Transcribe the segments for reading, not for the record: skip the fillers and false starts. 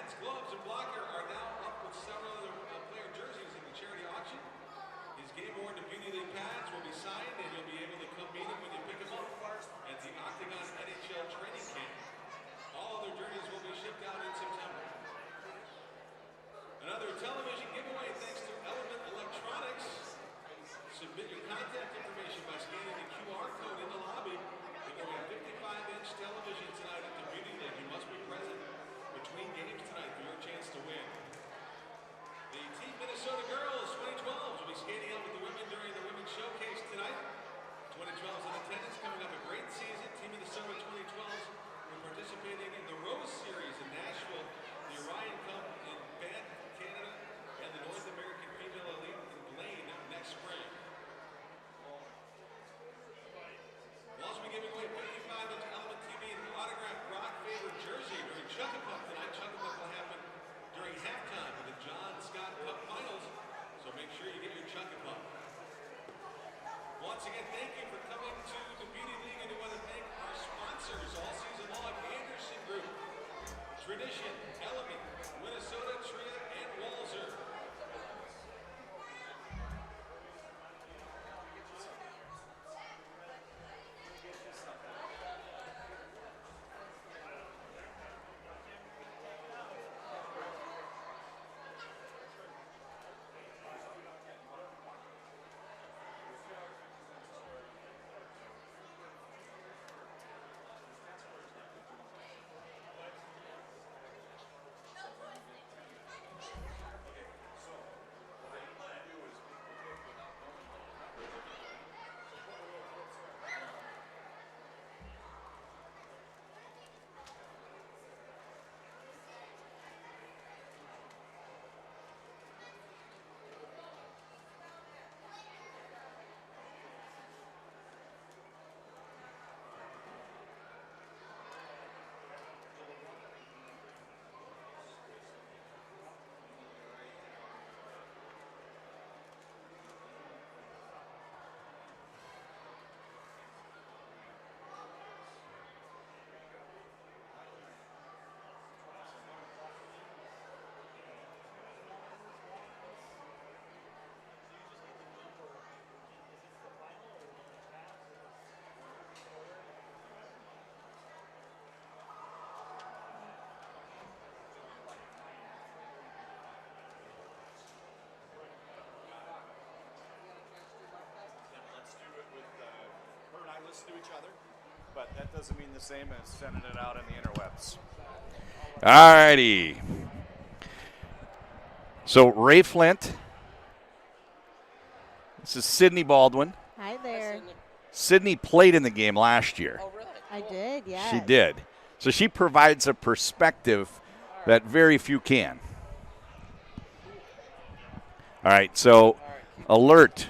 Pads, gloves, and blocker are now up with several other player jerseys in the charity auction. His game-worn Beauty League pads will be signed, and you'll be able to come meet him when you pick them up at the Octagon NHL training camp. All other jerseys will be shipped out in September. Another television giveaway thanks to Element Electronics. Submit your contact information by scanning the QR code in the lobby. We're going to have 55-inch television tonight at the Beauty League. You must be present between games tonight for your chance to win. The Team Minnesota Girls 2012 will be skating out with the women during the Women's Showcase tonight. 2012 is in attendance, coming up a great season. Team Minnesota 2012 will participating in the Rose Series in Nashville, the Orion Cup in Banff, Canada, and the North American Female Elite in Blaine next spring. We'll also be giving away 55-inch Element TV and autographed Brock Faber jersey during Chuck-a-Puck tonight. Chuck-a-Puck will happen during halftime of the John Scott Cup Finals, so make sure you get your Chuck-a-Puck. Once again, thank you for coming to the Beauty League, and we want to thank our sponsors all season long: Anderson Group, Tradition, Element, Minnesota, Tria, and Walzer. Listen to each other, but that doesn't mean the same as sending it out on the interwebs. All righty. So Ray Flint. This is Sydney Baldwin. Hi there. Sydney played in the game last year. Oh, really? I did, yeah. She did. So she provides a perspective that very few can. All right, so alert.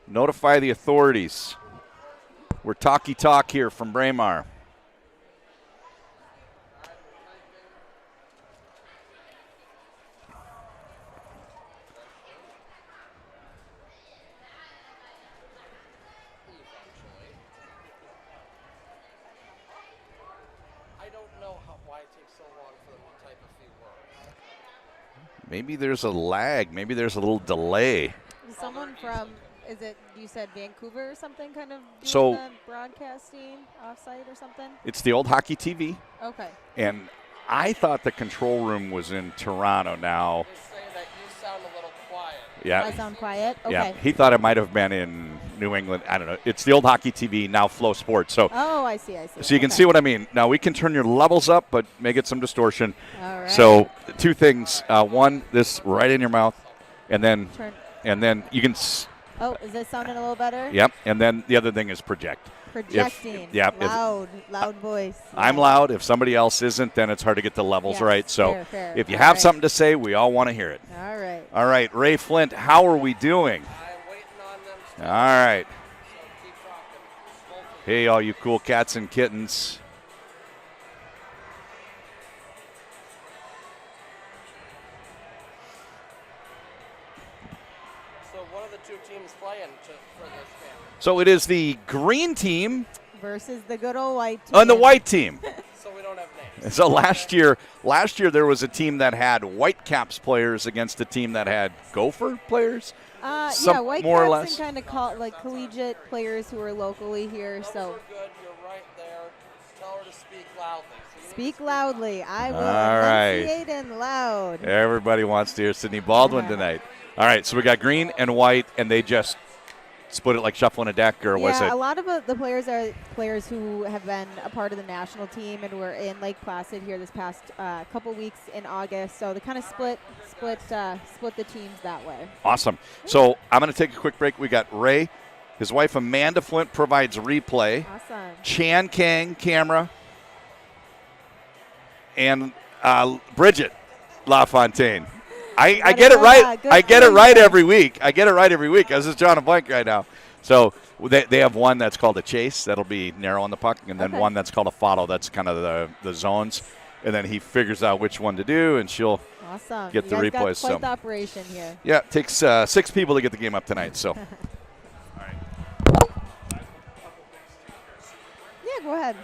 Notify the authorities. We're talky talk here from Braemar. I don't know why it takes so long for them to type a few words. Maybe there's a lag. Maybe there's a little delay. Someone from, is it, you said Vancouver or something, kind of doing So the broadcasting offsite or something? It's the old hockey TV. Okay. And I thought the control room was in Toronto now. They say that you sound a little quiet. Yeah. I sound quiet? Okay. Yeah, he thought it might have been in New England. I don't know. It's the old hockey TV, now Flow Sports. So, oh, I see. So you can see what I mean. Now, we can turn your levels up, but may get some distortion. All right. So two things. One, this right in your mouth, and then you can oh, is this sounding a little better? Yep, and then the other thing is project. Projecting. Loud voice. I'm loud. If somebody else isn't, then it's hard to get the levels right. So fair. if you have something to say, we all want to hear it. All right. All right, Ray Flint, how are we doing? I'm waiting on them still. All right. So keep talking. Hey, all you cool cats and kittens. So what are the two teams playing for this game? So it is the green team versus the good old white team. and the white team. So we don't have names. So last year there was a team that had Whitecaps players against a team that had Gopher players. Yeah, White more or Caps less. and kind of like collegiate players who are locally here. Those So are good. You're right there. Tell her to speak loudly. So you speak loudly. I will All right. enunciate and loud. Everybody wants to hear Sydney Baldwin tonight. All right, so we got green and white, and they just split it like shuffling a deck, or was it? Yeah, a lot of the players are players who have been a part of the national team and were in Lake Placid here this past couple weeks in August. So they kind of split the teams that way. Awesome. So I'm going to take a quick break. We got Ray. His wife Amanda Flint provides replay. Awesome. Chan Kang camera. And Bridget LaFontaine. I get it right. I get it right every week. I get it right every week. This is John and Blank right now. So they have one that's called a chase. That'll be narrow on the puck. And then one that's called a follow. That's kind of the zones. And then he figures out which one to do, and she'll get the replays. Got quite the operation here. Yeah, it takes 6 people to get the game up tonight. So. Yeah, go ahead.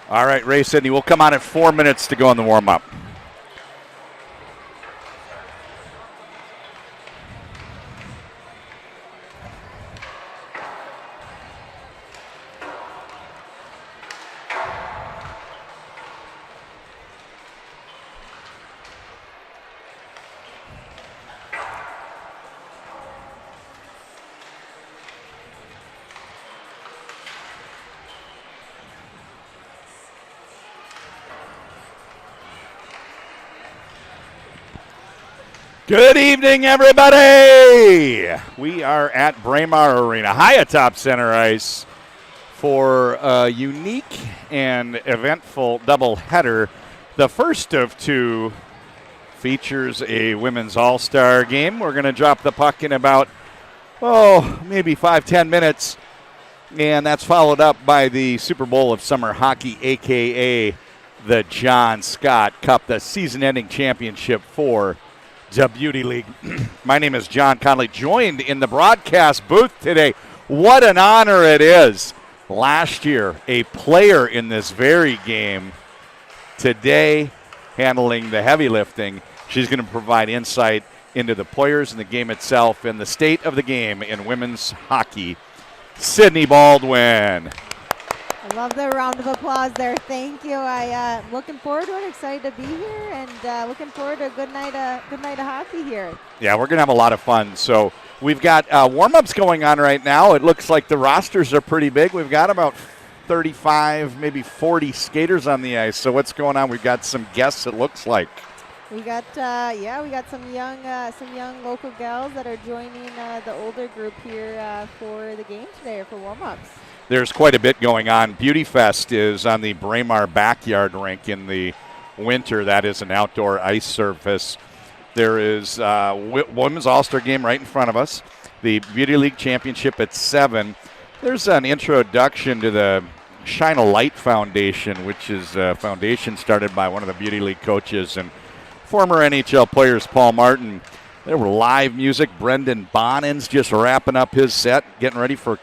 All right, Ray Sidney, we'll come on at 4 minutes to go in the warm-up. Good evening, everybody. We are at Braemar Arena, high atop center ice, for a unique and eventful doubleheader. The first of two features a women's all-star game. We're going to drop the puck in about, maybe 5-10 minutes, and that's followed up by the Super Bowl of Summer Hockey, a.k.a. the John Scott Cup, the season-ending championship for the Beauty League. My name is John Conley, joined in the broadcast booth today. What an honor it is. Last year, a player in this very game. Today, handling the heavy lifting. She's going to provide insight into the players and the game itself and the state of the game in women's hockey. Sydney Baldwin. I love the round of applause there. Thank you. I'm looking forward to it. Excited to be here, and looking forward to a good night of hockey here. Yeah, we're going to have a lot of fun. So we've got warm-ups going on right now. It looks like the rosters are pretty big. We've got about 35, maybe 40 skaters on the ice. So what's going on? We've got some guests, it looks like. We got some young local gals that are joining the older group here for the game today, or for warm-ups. There's quite a bit going on. Beauty Fest is on the Braemar backyard rink in the winter. That is an outdoor ice surface. There is women's all-star game right in front of us. The Beauty League Championship at 7. There's an introduction to the Shine a Light Foundation, which is a foundation started by one of the Beauty League coaches and former NHL players, Paul Martin. There were live music. Brendan Bonin's just wrapping up his set, getting ready for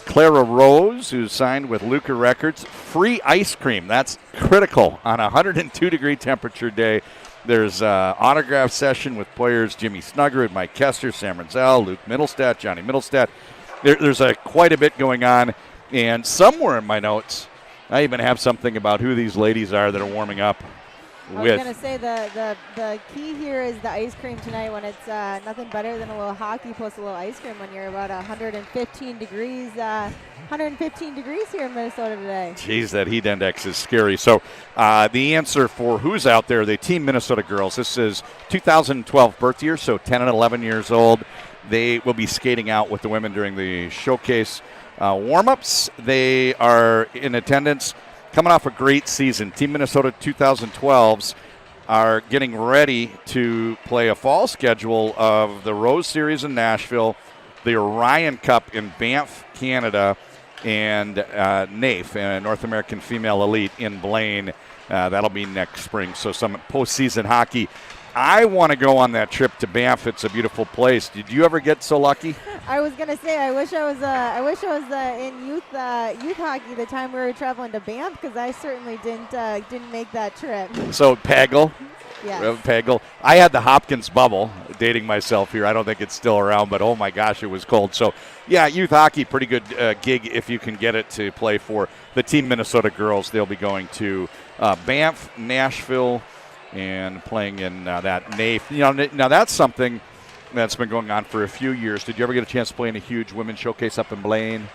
Clara Rose, who's signed with Luca Records. Free ice cream. That's critical on a 102-degree temperature day. There's an autograph session with players Jimmy Snuggerud, Mike Kester, Sam Renzel, Luke Middlestat, Johnny Middlestat. There's quite a bit going on. And somewhere in my notes, I even have something about who these ladies are that are warming up with. I was going to say the key here is the ice cream tonight, when it's nothing better than a little hockey plus a little ice cream when you're about 115 degrees here in Minnesota today. Jeez, that heat index is scary. So the answer for who's out there, the Team Minnesota girls, this is 2012 birth year, so 10 and 11 years old. They will be skating out with the women during the showcase warm-ups. They are in attendance. Coming off a great season. Team Minnesota 2012s are getting ready to play a fall schedule of the Rose Series in Nashville, the Orion Cup in Banff, Canada, and NAIF, North American Female Elite, in Blaine. That'll be next spring, so some postseason hockey. I want to go on that trip to Banff. It's a beautiful place. Did you ever get so lucky? I was gonna say I wish I was in youth hockey the time we were traveling to Banff, because I certainly didn't make that trip. So Pagel. Yes. Pagel. I had the Hopkins bubble, dating myself here. I don't think it's still around, but oh my gosh, it was cold. So, yeah, youth hockey, pretty good gig if you can get it to play for the Team Minnesota girls. They'll be going to Banff, Nashville, and playing in that NAIF. Now that's something that's been going on for a few years. Did you ever get a chance to play in a huge women's showcase up in Blaine?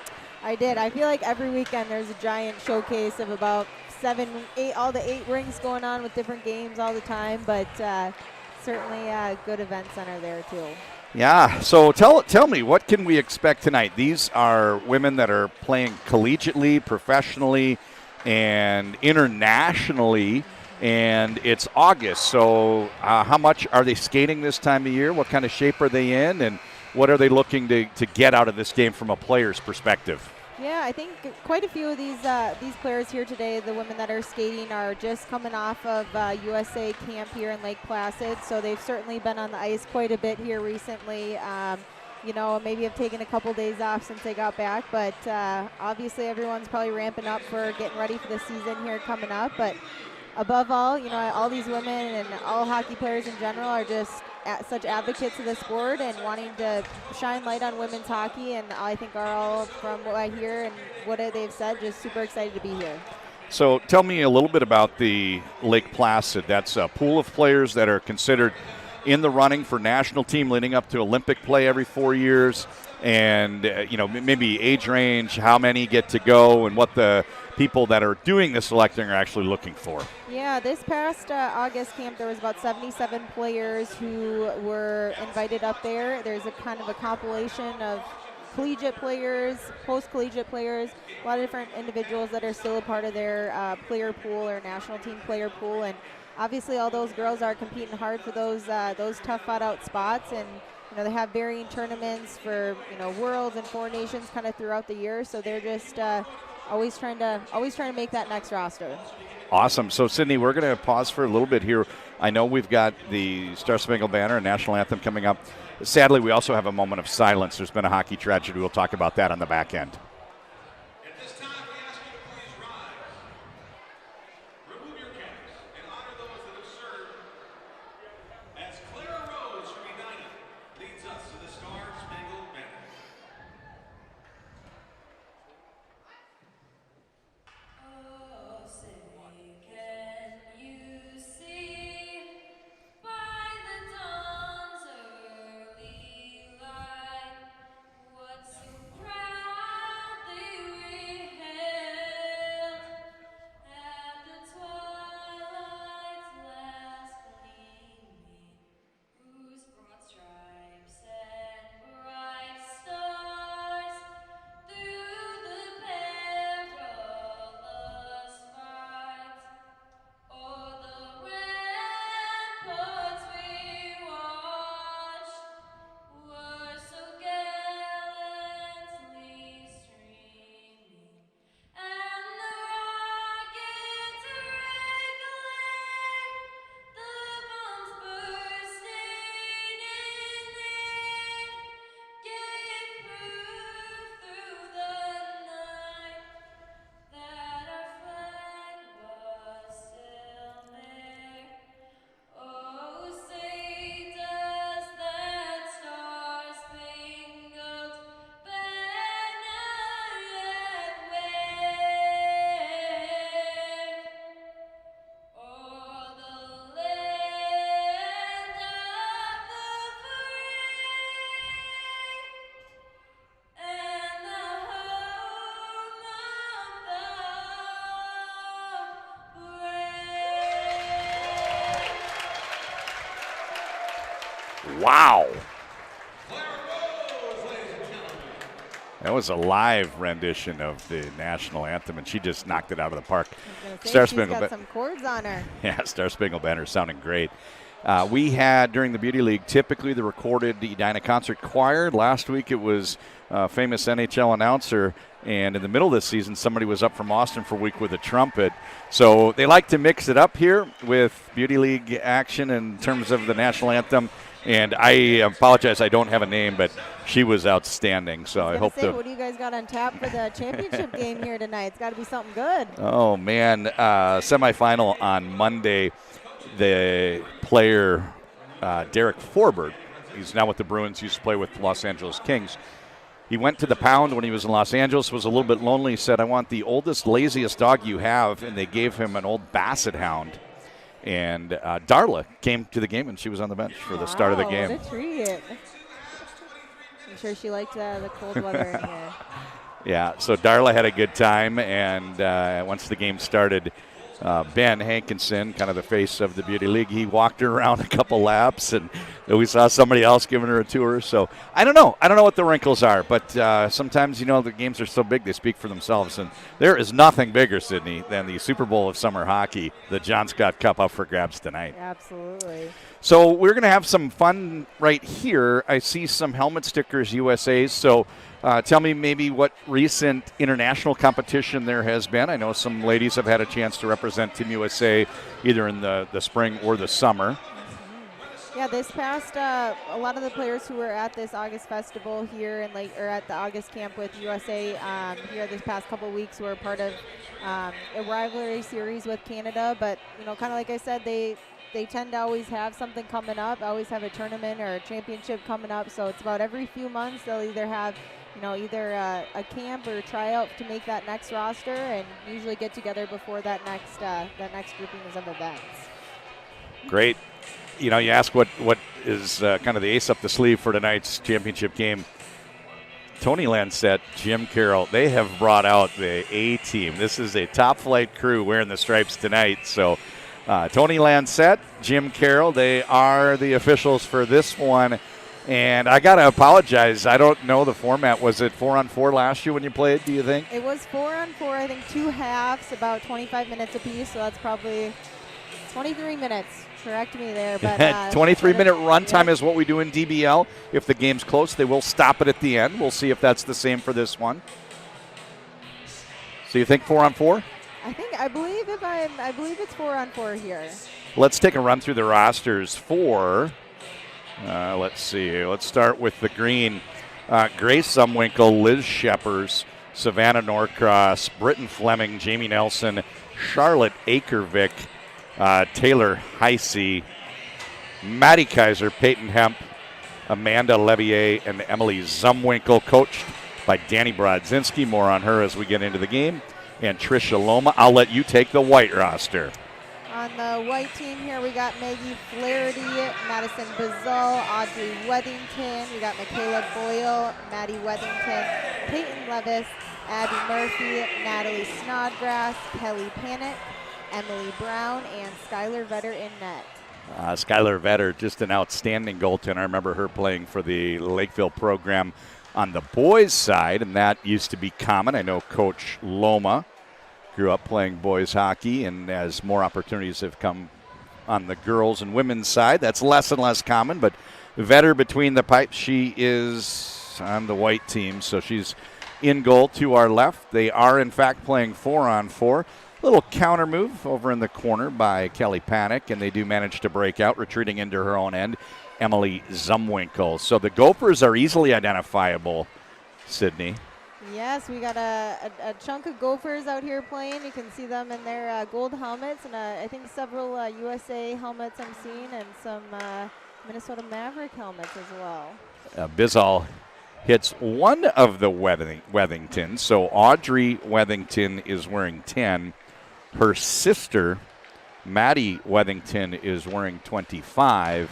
I did. I feel like every weekend there's a giant showcase of about 7, 8, all the 8 rinks going on with different games all the time, but certainly a good event center there too. Yeah, so tell me, what can we expect tonight? These are women that are playing collegiately, professionally, and internationally. And it's August, so how much are they skating this time of year? What kind of shape are they in, and what are they looking to get out of this game from a player's perspective? Yeah, I think quite a few of these players here today, the women that are skating, are just coming off of USA camp here in Lake Placid, so they've certainly been on the ice quite a bit here recently. maybe have taken a couple days off since they got back. But obviously everyone's probably ramping up for getting ready for the season here coming up. But above all, all these women and all hockey players in general are just such advocates of the sport and wanting to shine light on women's hockey. And I think are all, from what I hear and what they've said, just super excited to be here. So tell me a little bit about the Lake Placid. That's a pool of players that are considered in the running for national team leading up to Olympic play every 4 years. And, maybe age range, how many get to go, and what the people that are doing the selecting are actually looking for. Yeah, this past August camp, there was about 77 players who were invited up there. There's a kind of a compilation of collegiate players, post-collegiate players, a lot of different individuals that are still a part of their player pool or national team player pool. And obviously all those girls are competing hard for those tough fought-out spots. And they have varying tournaments for Worlds and Four Nations kind of throughout the year, so they're just always trying to make that next roster. Awesome. So Sydney, we're going to pause for a little bit here. I know we've got the Star Spangled Banner and National Anthem coming up. Sadly, we also have a moment of silence. There's been a hockey tragedy. We'll talk about that on the back end. At this time, we ask you to please rise. Remove your caps and honor those that have served as Clara Rose from Edina leads us to the Star Spangled Banner. Oh, say, can you see by the dawn's early light what so proudly we hailed at the twilight's last gleaming, whose broad stripes and bright stars through the perilous fight o'er the ramparts we watched were so gallantly streaming, and the rocket's red glare, the bombs bursting in air, gave proof through the night that our flag was still there. Oh, say does that star-spangled banner yet wave o'er the land of the free and the home of the brave. Wow. That was a live rendition of the national anthem, and she just knocked it out of the park. Star Spangled got some chords on her. Yeah, Star Spangled Banner sounding great. We had, during the Beauty League, typically the recorded Edina Concert Choir. Last week it was a famous NHL announcer, and in the middle of this season, somebody was up from Austin for a week with a trumpet. So they like to mix it up here with Beauty League action in terms of the national anthem. And I apologize, I don't have a name, but she was outstanding. So I hope what do you guys got on tap for the championship game here tonight? It's got to be something good. Oh, man. Semifinal on Monday. The player, Derek Forbert, he's now with the Bruins, used to play with Los Angeles Kings. He went to the pound when he was in Los Angeles, was a little bit lonely. He said, I want the oldest, laziest dog you have. And they gave him an old Basset Hound. And Darla came to the game, and she was on the bench for the start of the game. What a treat. I'm sure she liked the cold weather in here. Yeah, so Darla had a good time, and once the game started, Ben Hankinson, kind of the face of the Beauty League, he walked her around a couple laps, and we saw somebody else giving her a tour. So I don't know what the wrinkles are, but sometimes, the games are so big they speak for themselves. And there is nothing bigger, Sydney, than the Super Bowl of summer hockey, the John Scott Cup, up for grabs tonight. Absolutely. So we're going to have some fun right here. I see some helmet stickers, USA's. So tell me maybe what recent international competition there has been. I know some ladies have had a chance to represent Team USA either in the spring or the summer. Yeah, this past a lot of the players who were at this August festival here in or at the August camp with USA here this past couple weeks were part of a rivalry series with Canada. But kind of like I said, they tend to always have something coming up, always have a tournament or a championship coming up. So it's about every few months they'll either have either a camp or a tryout to make that next roster, and usually get together before that next groupings of events. Great. You ask what is kind of the ace up the sleeve for tonight's championship game. Tony Lancette, Jim Carroll, they have brought out the A-team. This is a top-flight crew wearing the stripes tonight. So Tony Lancette, Jim Carroll, they are the officials for this one. And I got to apologize. I don't know the format. Was it 4-on-4 last year when you played, do you think? It was 4-on-4, I think 2 halves, about 25 minutes apiece. So that's probably 23 minutes. Correct me there. But 23-minute runtime is what we do in DBL. If the game's close, they will stop it at the end. We'll see if that's the same for this one. So you think 4-on-4? I believe it's 4-on-4 here. Let's take a run through the rosters for. Let's see. Let's start with the green. Grace Zumwinkle, Liz Sheppers, Savannah Norcross, Britton Fleming, Jamie Nelson, Charlotte Akervik, Taylor Heisey, Maddie Kaiser, Peyton Hemp, Amanda Levier, and Emily Zumwinkle, coached by Danny Brodzinski. More on her as we get into the game. And Tricia Loma. I'll let you take the white roster. On the white team here, we got Maggie Flaherty, Madison Bazal, Audrey Wethington. We got Michaela Boyle, Maddie Wethington, Peyton Levis, Abby Murphy, Natalie Snodgrass, Kelly Panic, Emily Brown, and Skylar Vetter in net. Skylar Vetter, just an outstanding goaltender. I remember her playing for the Lakeville program on the boys' side, and that used to be common. I know Coach Loma grew up playing boys hockey, and as more opportunities have come on the girls and women's side, that's less and less common. But Vetter between the pipes, she is on the white team, so she's in goal to our left. They are, in fact, playing 4-on-4. Little counter move over in the corner by Kelly Panic, and they do manage to break out, retreating into her own end, Emily Zumwinkle. So the Gophers are easily identifiable, Sydney. Yes, we got a chunk of Gophers out here playing. You can see them in their gold helmets, and I think several USA helmets I'm seeing, and some Minnesota Maverick helmets as well. Bizal hits one of the Wethingtons. So Audrey Wethington is wearing 10. Her sister, Maddie Wethington, is wearing 25.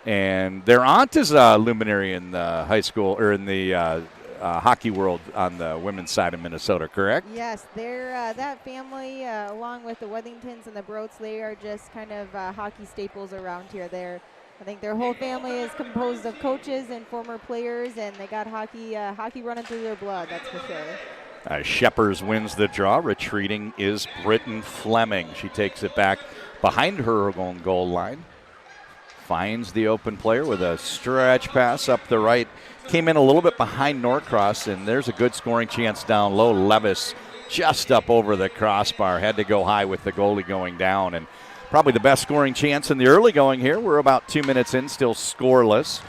And their aunt is a luminary in the high school, or in the hockey world on the women's side of Minnesota, correct? Yes, they're that family, along with the Wethingtons and the Broats, they are just kind of hockey staples around here. I think their whole family is composed of coaches and former players, and they got hockey running through their blood, that's for sure. Sheppers wins the draw. Retreating is Britton Fleming. She takes it back behind her own goal line. Finds the open player with a stretch pass up the right. Came in a little bit behind Norcross, and there's a good scoring chance down low. Levis just up over the crossbar. Had to go high with the goalie going down, and probably the best scoring chance in the early going here. We're about 2 minutes in, still scoreless.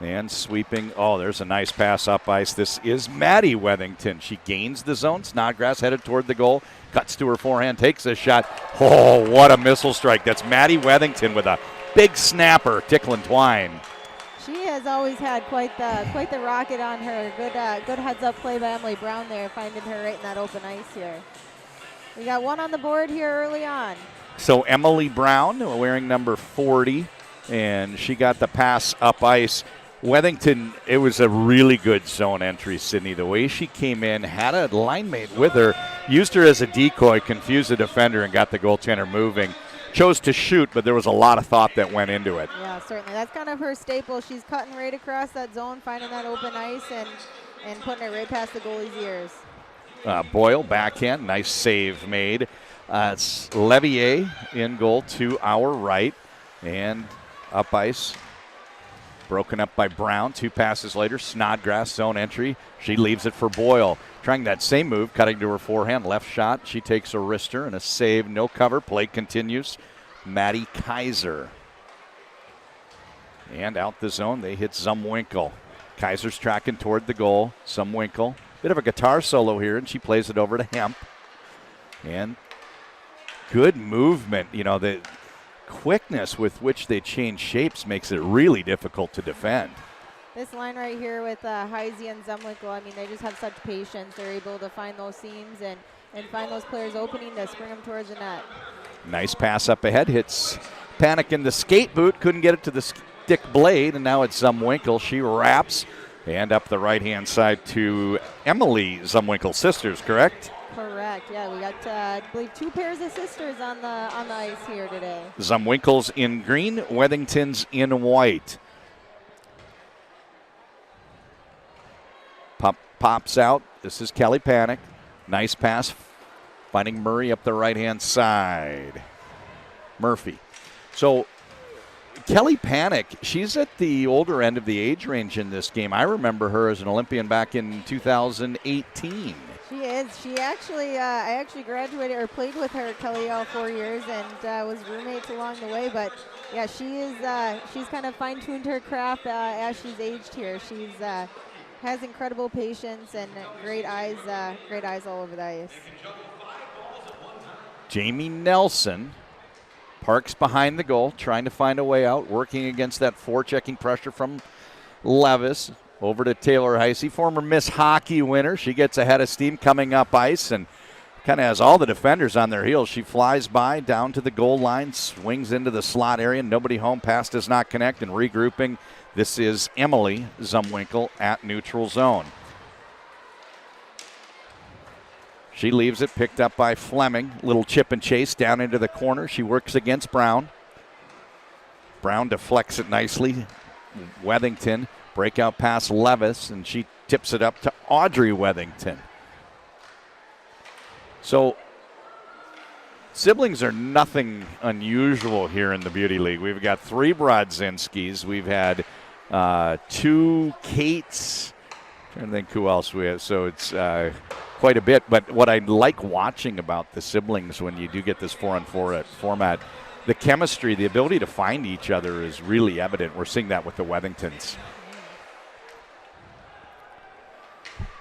And sweeping. Oh, there's a nice pass up ice. This is Maddie Wethington. She gains the zone. Snodgrass headed toward the goal. Cuts to her forehand. Takes a shot. Oh, what a missile strike. That's Maddie Wethington with a big snapper. Tickling Twine. She has always had quite the rocket on her. Good heads-up play by Emily Brown there, finding her right in that open ice here. We got one on the board here early on. So Emily Brown, wearing number 40, and she got the pass up ice. Wethington, it was a really good zone entry, Sydney. The way she came in, had a line mate with her, used her as a decoy, confused the defender, and got the goaltender moving. Chose to shoot, but there was a lot of thought that went into it. Yeah, certainly. That's kind of her staple. She's cutting right across that zone, finding that open ice, and putting it right past the goalie's ears. Boyle, backhand, nice save made. It's Levier in goal to our right, and up ice. Broken up by Brown. 2 passes later, Snodgrass zone entry. She leaves it for Boyle. Trying that same move, cutting to her forehand. Left shot. She takes a wrister and a save. No cover. Play continues. Maddie Kaiser. And out the zone, they hit Zumwinkle. Kaiser's tracking toward the goal. Zumwinkle, bit of a guitar solo here, and she plays it over to Hemp. And good movement. You know, the quickness with which they change shapes makes it really difficult to defend. This line right here with Heisey and Zumwinkle, I mean, they just have such patience. They're able to find those seams and find those players opening to spring them towards the net. Nice pass up ahead, hits Panic in the skate boot, couldn't get it to the stick blade, and now it's Zumwinkle. She wraps, and up the right-hand side to Emily Zumwinkle sisters, correct? Correct, yeah, we got, I believe, 2 pairs of sisters on the ice here today. Zumwinkle's in green, Wethington's in white. Pops out. This is Kelly Panic. Nice pass. Finding Murray up the right-hand side. Murphy. So Kelly Panic, she's at the older end of the age range in this game. I remember her as an Olympian back in 2018. She is. She actually, I actually graduated or played with her, Kelly, all 4 years, and was roommates along the way. But yeah, she is. She's kind of fine-tuned her craft as she's aged here. She's has incredible patience and great eyes all over the ice. Jamie Nelson parks behind the goal, trying to find a way out, working against that forechecking pressure from Levis. Over to Taylor Heisey, former Miss Hockey winner. She gets ahead of steam coming up ice and kind of has all the defenders on their heels. She flies by down to the goal line, swings into the slot area. Nobody home, pass does not connect, and regrouping. This is Emily Zumwinkle at neutral zone. She leaves it, picked up by Fleming. Little chip and chase down into the corner. She works against Brown. Brown deflects it nicely. Wethington, breakout pass Levis, and she tips it up to Audrey Wethington. So siblings are nothing unusual here in the Beauty League. We've got 3 Brodzinskis. We've had 2 Kates. I'm trying to think who else we have. So it's quite a bit. But what I like watching about the siblings when you do get this 4-on-4 format, the chemistry, the ability to find each other is really evident. We're seeing that with the Wethingtons.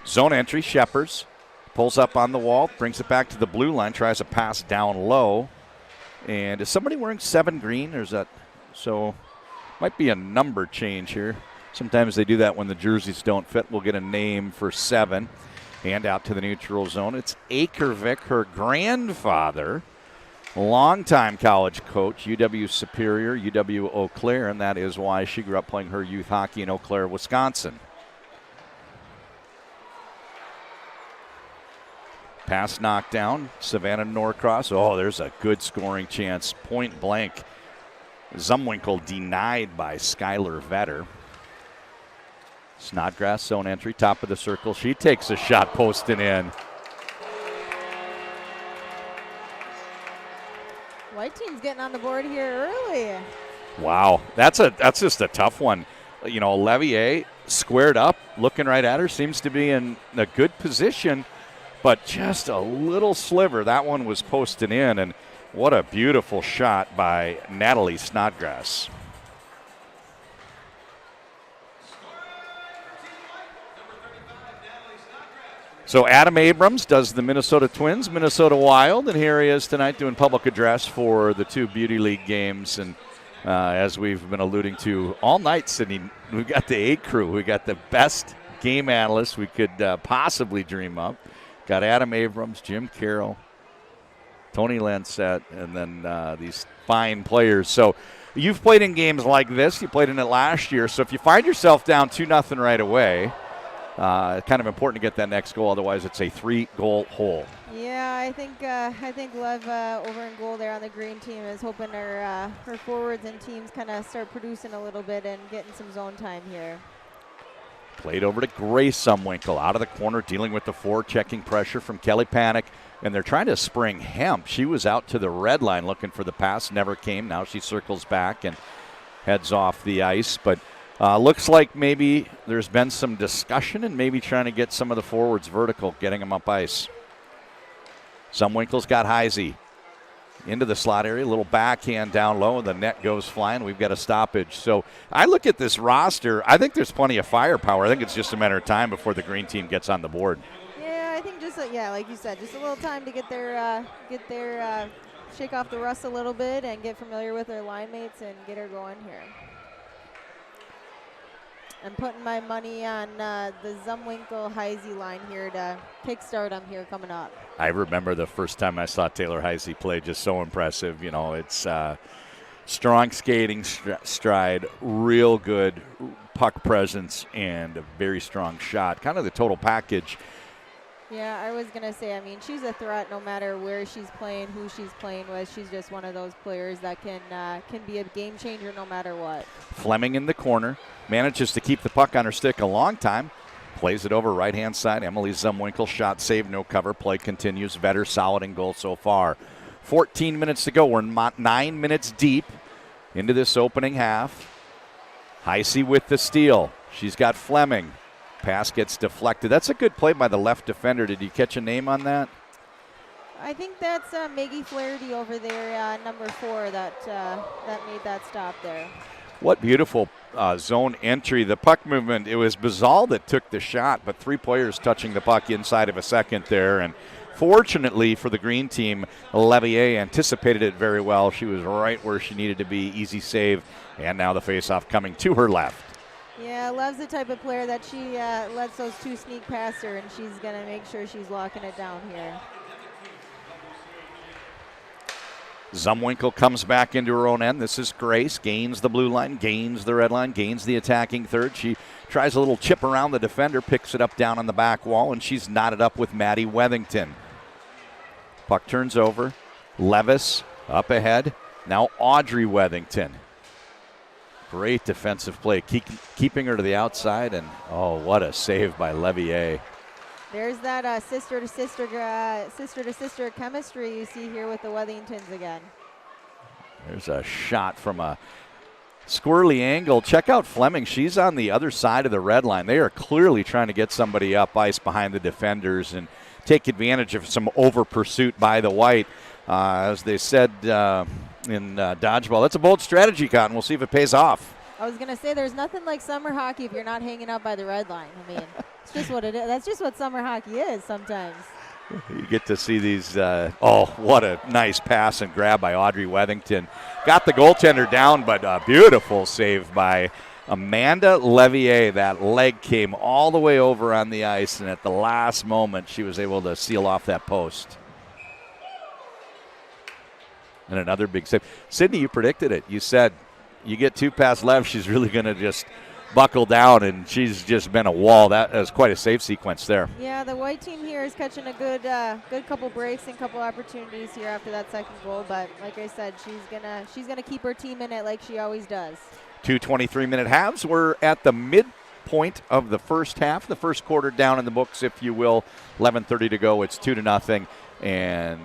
Zone entry, Sheppers pulls up on the wall, brings it back to the blue line, tries a pass down low. And is somebody wearing 7 green, or is that so? Might be a number change here. Sometimes they do that when the jerseys don't fit. We'll get a name for 7. And out to the neutral zone. It's Akervik, her grandfather, longtime college coach, UW Superior, UW Eau Claire, and that is why she grew up playing her youth hockey in Eau Claire, Wisconsin. Pass knocked down. Savannah Norcross. Oh, there's a good scoring chance. Point blank. Zumwinkle denied by Skylar Vetter. Snodgrass zone entry, top of the circle. She takes a shot, posting in. White team's getting on the board here early. Wow, that's just a tough one. You know, Levier squared up, looking right at her, seems to be in a good position, but just a little sliver. That one was posted in, and what a beautiful shot by Natalie Snodgrass. So Adam Abrams does the Minnesota Twins, Minnesota Wild, and here he is tonight doing public address for the 2 Beauty League games. And as we've been alluding to all night, Sydney, we've got the A crew. We got the best game analysts we could possibly dream of. Got Adam Abrams, Jim Carroll, Tony Lancette, and then these fine players. So you've played in games like this. You played in it last year. So if you find yourself down 2-0 right away, kind of important to get that next goal. Otherwise, it's a 3-goal hole. Yeah, I think Lev over in goal there on the green team is hoping her forwards and teams kind of start producing a little bit and getting some zone time here. Played over to Grace Zumwinkle out of the corner, dealing with the forechecking pressure from Kelly Panic, and they're trying to spring Hemp. She was out to the red line looking for the pass, never came. Now she circles back and heads off the ice, but looks like maybe there's been some discussion and maybe trying to get some of the forwards vertical, getting them up ice. Zumwinkle's got Heisey. into the slot area, a little backhand down low, and the net goes flying. We've got a stoppage. So I look at this roster. I think there's plenty of firepower. I think it's just a matter of time before the green team gets on the board. Yeah, I think just like you said, just a little time to get their shake off the rust a little bit and get familiar with their line mates and get her going here. I'm putting my money on the Zumwinkle-Heisey line here to kickstart them here coming up. I remember the first time I saw Taylor Heisey play, just so impressive. You know, it's strong skating stride, real good puck presence, and a very strong shot. Kind of the total package. Yeah, I was going to say, I mean, she's a threat no matter where she's playing, who she's playing with. She's just one of those players that can be a game changer no matter what. Fleming in the corner, manages to keep the puck on her stick a long time. Plays it over right-hand side. Emily Zumwinkle, shot saved, no cover. Play continues. Vetter solid in goal so far. 14 minutes to go. We're 9 minutes deep into this opening half. Heisey with the steal. She's got Fleming. Pass gets deflected. That's a good play by the left defender. Did you catch a name on that? I think that's Maggie Flaherty over there, number 4, that made that stop there. What beautiful zone entry. The puck movement, it was Bazal that took the shot, but 3 players touching the puck inside of a second there. And fortunately for the green team, Levier anticipated it very well. She was right where she needed to be. Easy save. And now the faceoff coming to her left. Yeah, Love's the type of player that she lets those 2 sneak past her, and she's going to make sure she's locking it down here. Zumwinkle comes back into her own end. This is Grace. Gains the blue line, gains the red line, gains the attacking third. She tries a little chip around the defender, picks it up down on the back wall, and she's knotted up with Maddie Wethington. Puck turns over. Levis up ahead. Now Audrey Wethington. Great defensive play, keeping her to the outside, and oh, what a save by Levier. There's that sister-to-sister chemistry you see here with the Wethingtons again. There's a shot from a squirrely angle. Check out Fleming. She's on the other side of the red line. They are clearly trying to get somebody up ice behind the defenders and take advantage of some over pursuit by the White. As they said in dodgeball, that's a bold strategy, Cotton. We'll see if it pays off. I was going to say there's nothing like summer hockey if you're not hanging out by the red line. I mean, it's just what it is. That's just what summer hockey is sometimes. You get to see these. What a nice pass and grab by Audrey Wethington. Got the goaltender down, but a beautiful save by Amanda Levier. That leg came all the way over on the ice, and at the last moment, she was able to seal off that post. And another big save. Sydney, you predicted it. You said you get 2 past Lev, she's really going to just buckle down, and she's just been a wall. That was quite a save sequence there. Yeah, the White team here is catching a good couple breaks and couple opportunities here after that second goal. But like I said, she's gonna keep her team in it like she always does. 2 23-minute halves. We're at the midpoint of the first half. The first quarter down in the books, if you will. 11:30 to go. It's 2-0, and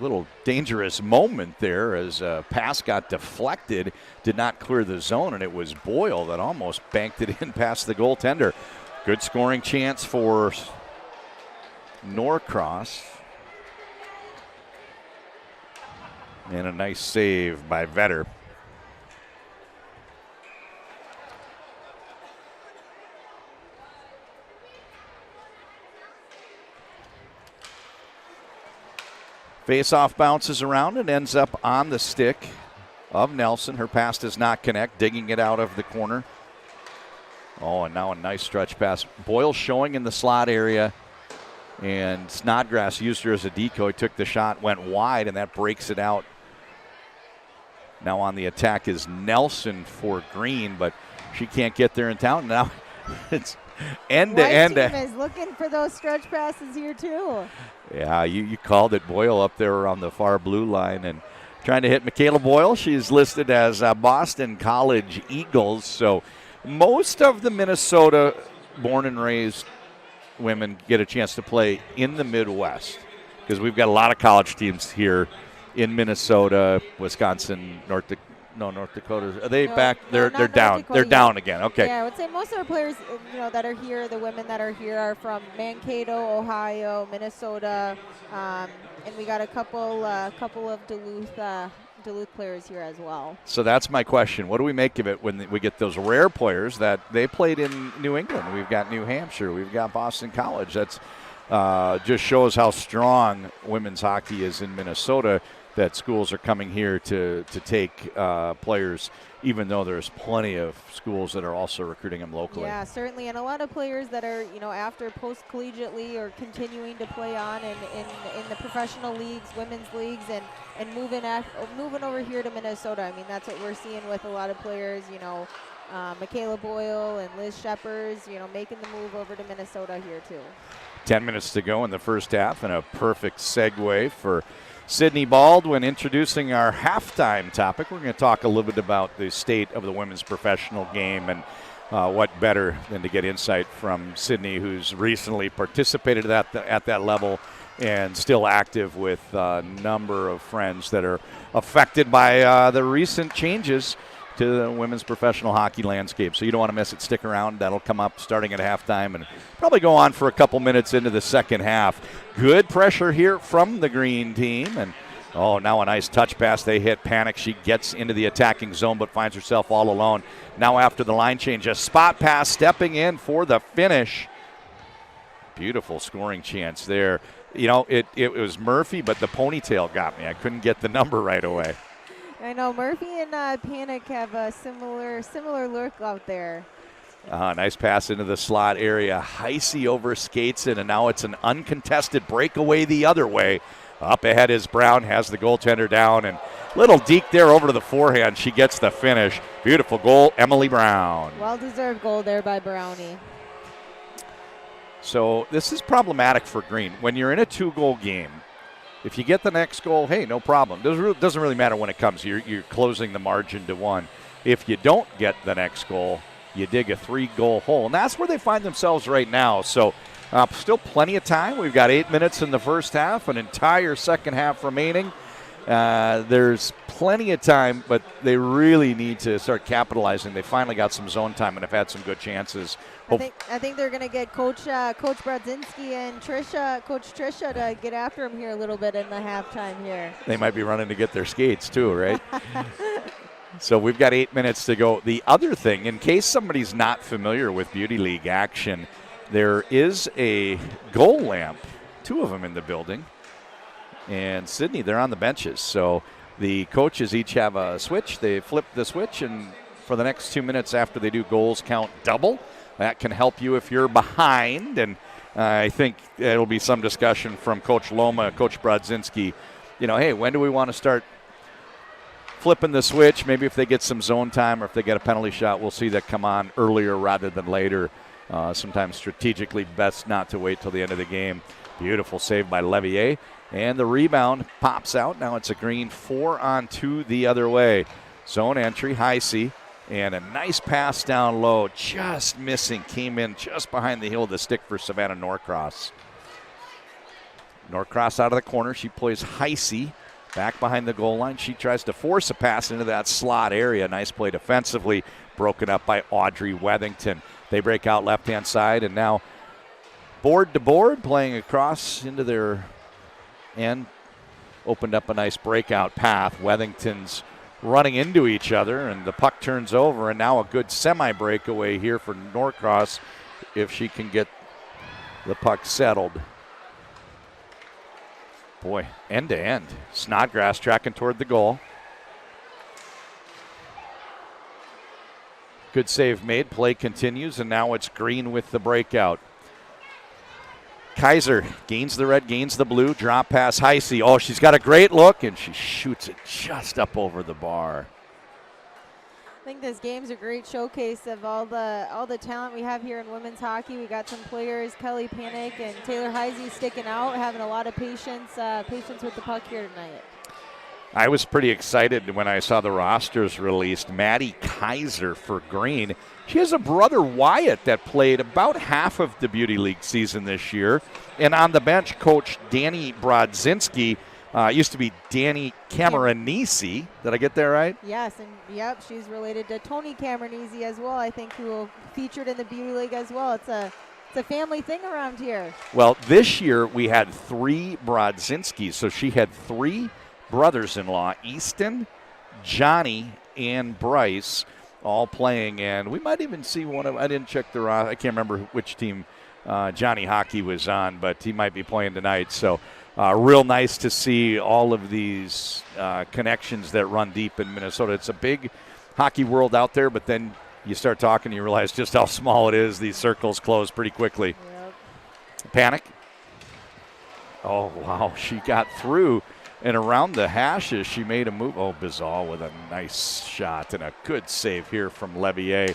little dangerous moment there as a pass got deflected, did not clear the zone, and it was Boyle that almost banked it in past the goaltender. Good scoring chance for Norcross. And a nice save by Vetter. Face-off bounces around and ends up on the stick of Nelson. Her pass does not connect, digging it out of the corner. Oh, and now a nice stretch pass. Boyle showing in the slot area, and Snodgrass used her as a decoy, took the shot, went wide, and that breaks it out. Now on the attack is Nelson for Green, but she can't get there in town. Now it's end to end. White team is looking for those stretch passes here too. Yeah, you called it. Boyle up there on the far blue line and trying to hit Michaela Boyle. She's listed as Boston College Eagles. So most of the Minnesota born and raised women get a chance to play in the Midwest because we've got a lot of college teams here in Minnesota, Wisconsin, North Dakota. Are they back? They're down. They're down again. Okay. Yeah, I would say most of our players, that are here, the women that are here are from Mankato, Ohio, Minnesota. and we got a couple of Duluth players here as well. So that's my question. What do we make of it when we get those rare players that they played in New England? We've got New Hampshire. We've got Boston College. That's just shows how strong women's hockey is in Minnesota, that schools are coming here to take players, even though there's plenty of schools that are also recruiting them locally. Yeah, certainly, and a lot of players that are, after post-collegiately or continuing to play on in the professional leagues, women's leagues, and moving over here to Minnesota. I mean, that's what we're seeing with a lot of players, Michaela Boyle and Liz Sheppers, making the move over to Minnesota here too. 10 minutes to go in the first half, and a perfect segue for Sydney Baldwin introducing our halftime topic. We're going to talk a little bit about the state of the women's professional game, and what better than to get insight from Sydney, who's recently participated at that level and still active with a number of friends that are affected by the recent changes to the women's professional hockey landscape. So you don't want to miss it. Stick around. That'll come up starting at halftime and probably go on for a couple minutes into the second half. Good pressure here from the green team. And, now a nice touch pass. They hit Panic. She gets into the attacking zone but finds herself all alone. Now after the line change, a spot pass stepping in for the finish. Beautiful scoring chance there. It was Murphy, but the ponytail got me. I couldn't get the number right away. I know Murphy and Panic have a similar look out there. Nice pass into the slot area. Heisey over skates in, and now it's an uncontested breakaway the other way. Up ahead is Brown, has the goaltender down, and little deke there over to the forehand. She gets the finish. Beautiful goal, Emily Brown. Well-deserved goal there by Brownie. So this is problematic for Green. When you're in a 2-goal game, if you get the next goal, hey, no problem. Doesn't really matter when it comes. You're closing the margin to 1. If you don't get the next goal, you dig a 3-goal hole. And that's where they find themselves right now. So still plenty of time. We've got 8 minutes in the first half, an entire second half remaining. There's plenty of time, but they really need to start capitalizing. They finally got some zone time and have had some good chances. I think they're going to get Coach Brodzinski and Coach Trisha to get after him here a little bit in the halftime here. They might be running to get their skates too, right? So we've got 8 minutes to go. The other thing, in case somebody's not familiar with Beauty League action, there is a goal lamp, 2 of them in the building. And Sydney, they're on the benches. So the coaches each have a switch. They flip the switch, and for the next 2 minutes after they do goals count double. That can help you if you're behind. And I think it'll be some discussion from Coach Loma, Coach Brodzinski. Hey, when do we want to start flipping the switch? Maybe if they get some zone time or if they get a penalty shot, we'll see that come on earlier rather than later. Sometimes strategically best not to wait till the end of the game. Beautiful save by Levier. And the rebound pops out. Now it's a Green 4-on-2 the other way. Zone entry, Heisey. And a nice pass down low, just missing. Came in just behind the heel of the stick for Savannah Norcross. Norcross out of the corner. She plays Heisey back behind the goal line. She tries to force a pass into that slot area. Nice play defensively, broken up by Audrey Wethington. They break out left-hand side, and now board to board, playing across into their end. Opened up a nice breakout path. Wethington's running into each other, and the puck turns over, and now a good semi-breakaway here for Norcross if she can get the puck settled. Boy, end-to-end. Snodgrass tracking toward the goal. Good save made. Play continues, and now it's Green with the breakout. Kaiser gains the red, gains the blue. Drop pass, Heisey. Oh, she's got a great look, and she shoots it just up over the bar. I think this game's a great showcase of all the talent we have here in women's hockey. We got some players, Kelly Panic and Taylor Heisey, sticking out, having a lot of patience with the puck here tonight. I was pretty excited when I saw the rosters released. Maddie Kaiser for Green. She has a brother, Wyatt, that played about half of the Beauty League season this year. And on the bench, Coach Danny Brodzinski, used to be Danny Cameronese. Did I get that right? Yes, and yep, she's related to Tony Cameronese as well, I think, who featured in the Beauty League as well. It's a It's a family thing around here. Well, this year we had 3 Brodzinskis, so she had 3 brothers-in-law, Easton, Johnny, and Bryce, all playing, and we might even see one of. I didn't check the roster. I can't remember which team Johnny Hockey was on, but he might be playing tonight. So, real nice to see all of these connections that run deep in Minnesota. It's a big hockey world out there, but then you start talking, you realize just how small it is. These circles close pretty quickly. Yep. Panic. Oh, wow. She got through and around the hashes. She made a move. Oh, Bizal with a nice shot and a good save here from Levier.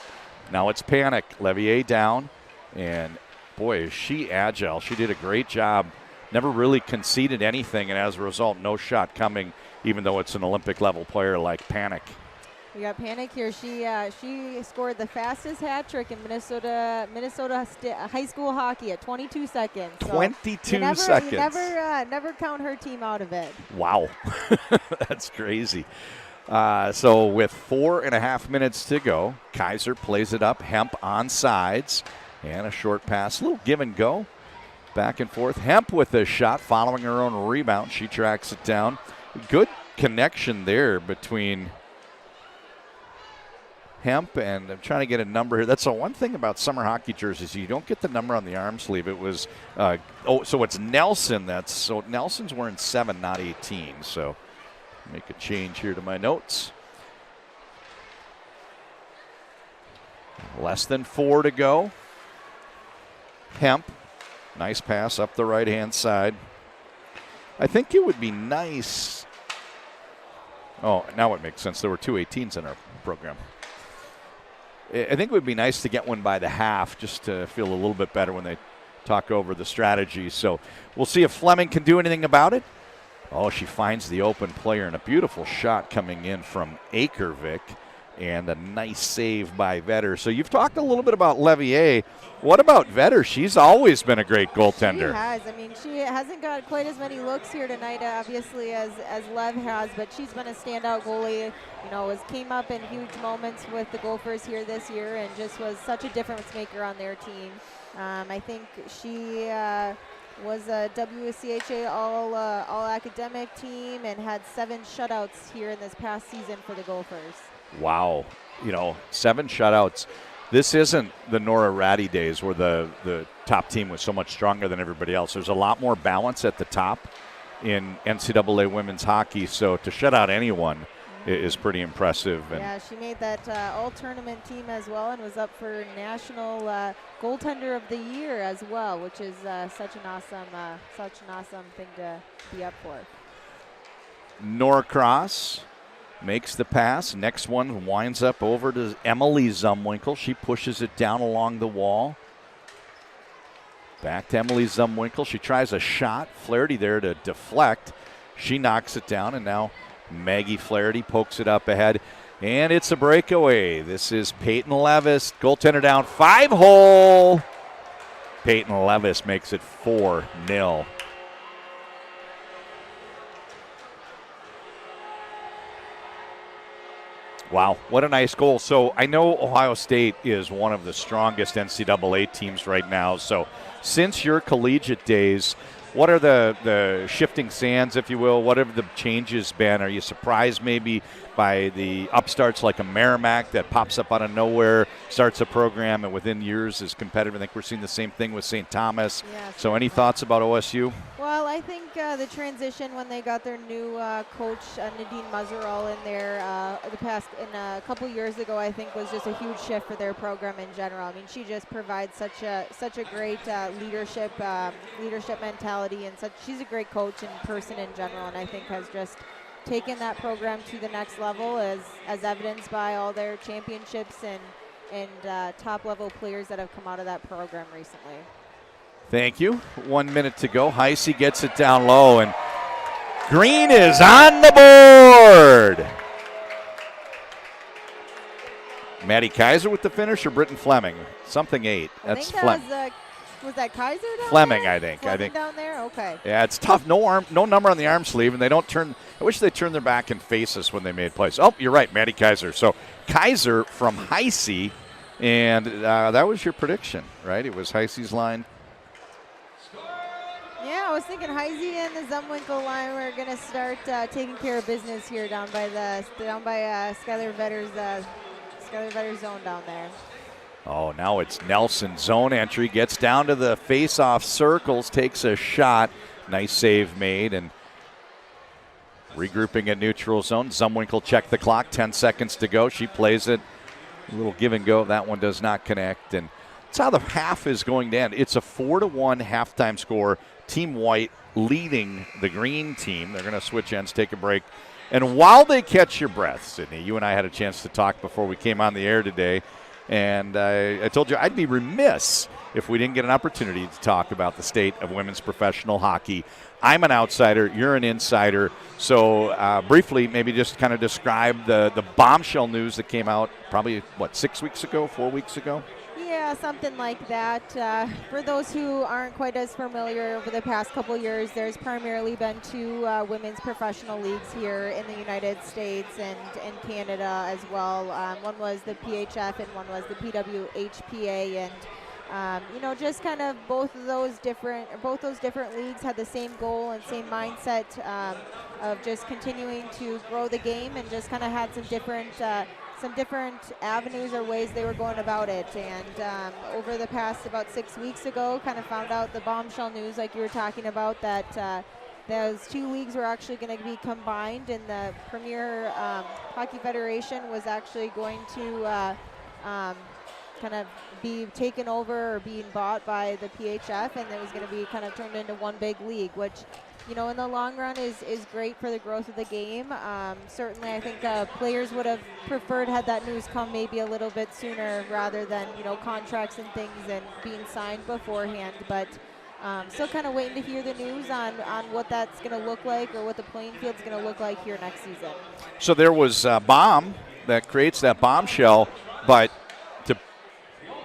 Now it's Panic. Levier down. And, boy, is she agile. She did a great job. Never really conceded anything, and as a result, no shot coming, even though it's an Olympic-level player like Panic. We got Panic here. She scored the fastest hat trick in Minnesota high school hockey at 22 seconds. So 22 seconds. You never count her team out of it. Wow, that's crazy. So with 4.5 minutes to go, Kaiser plays it up. Hemp on sides, and a short pass, a little give and go, back and forth. Hemp with a shot, following her own rebound. She tracks it down. Good connection there between Hemp, and I'm trying to get a number here. That's the one thing about summer hockey jerseys. You don't get the number on the arm sleeve. It was, so it's Nelson. So Nelson's wearing 7, not 18. So make a change here to my notes. Less than 4 to go. Hemp, nice pass up the right-hand side. I think it would be nice. Oh, now it makes sense. There were 2 18s in our program. I think it would be nice to get one by the half just to feel a little bit better when they talk over the strategy. So we'll see if Fleming can do anything about it. Oh, she finds the open player, and a beautiful shot coming in from Akervik, and a nice save by Vetter. So you've talked a little bit about Levier. What about Vetter? She's always been a great goaltender. She has. I mean, she hasn't got quite as many looks here tonight, obviously, as Lev has, but she's been a standout goalie. You know, came up in huge moments with the Gophers here this year, and just was such a difference maker on their team. I think she was a WCHA all academic team and had 7 shutouts here in this past season for the Gophers. Wow. 7 shutouts. This isn't the Nora Ratty days where the top team was so much stronger than everybody else. There's a lot more balance at the top in NCAA women's hockey, so to shut out anyone is pretty impressive. And yeah, she made that all-tournament team as well and was up for National Goaltender of the Year as well, which is such an awesome thing to be up for. Norcross makes the pass. Next one winds up over to Emily Zumwinkle. She pushes it down along the wall. Back to Emily Zumwinkle. She tries a shot. Flaherty there to deflect. She knocks it down, and now Maggie Flaherty pokes it up ahead. And it's a breakaway. This is Peyton Levis. Goaltender down 5-hole. Peyton Levis makes it 4-0. Wow, what a nice goal. So I know Ohio State is one of the strongest NCAA teams right now. So since your collegiate days, what are the shifting sands, if you will? What have the changes been? Are you surprised maybe by the upstarts like a Merrimack that pops up out of nowhere, starts a program, and within years is competitive? I think we're seeing the same thing with St. Thomas. Yeah, so any thoughts about OSU? Well, I think the transition when they got their new coach, Nadine Muzzerall, in there a couple years ago, I think was just a huge shift for their program in general. I mean, she just provides such a great leadership mentality, and she's a great coach and person in general, and I think has just taken that program to the next level, as evidenced by all their championships and top level players that have come out of that program recently. Thank you. 1 minute to go. Heisey gets it down low, and Green is on the board. Maddie Kaiser with the finish, or Britton Fleming? Something 8. That's Fleming. Was that Kaiser down Fleming, there? I think. Down there? Okay. Yeah, it's tough. No number on the arm sleeve, and they don't turn. I wish they turned their back and face us when they made plays. Oh, you're right, Maddie Kaiser. So Kaiser from Heisey And that was your prediction, right? It was Heisey's line. Yeah, I was thinking Heisey and the Zumwinkle line were going to start taking care of business here down by Skylar Vetter's zone down there. Oh, now it's Nelson. Zone entry, gets down to the face-off circles, takes a shot. Nice save made, and regrouping at neutral zone. Zumwinkle checked the clock, 10 seconds to go. She plays it. A little give and go. That one does not connect, and that's how the half is going to end. It's a 4-1 halftime score. Team White leading the green team. They're going to switch ends, take a break. And while they catch your breath, Sydney, you and I had a chance to talk before we came on the air today. And I told you I'd be remiss if we didn't get an opportunity to talk about the state of women's professional hockey. I'm an outsider. You're an insider. So briefly, maybe just kind of describe the bombshell news that came out probably, 6 weeks ago, 4 weeks ago? Yeah, something like that. For those who aren't quite as familiar, over the past couple years, there's primarily been two women's professional leagues here in the United States and Canada as well. One was the PHF and one was the PWHPA, and just kind of both those different leagues had the same goal and same mindset of just continuing to grow the game, and just kind of had some different avenues or ways they were going about it. And over the past about 6 weeks ago, kind of found out the bombshell news, like you were talking about, that those two leagues were actually going to be combined, and the Premier Hockey Federation was actually going to kind of be taken over or being bought by the PHF, and it was going to be kind of turned into one big league, which in the long run is great for the growth of the game. Certainly, I think players would have preferred had that news come maybe a little bit sooner rather than, contracts and things and being signed beforehand. But still kind of waiting to hear the news on what that's going to look like, or what the playing field's going to look like here next season. So there was a bomb that creates that bombshell, but to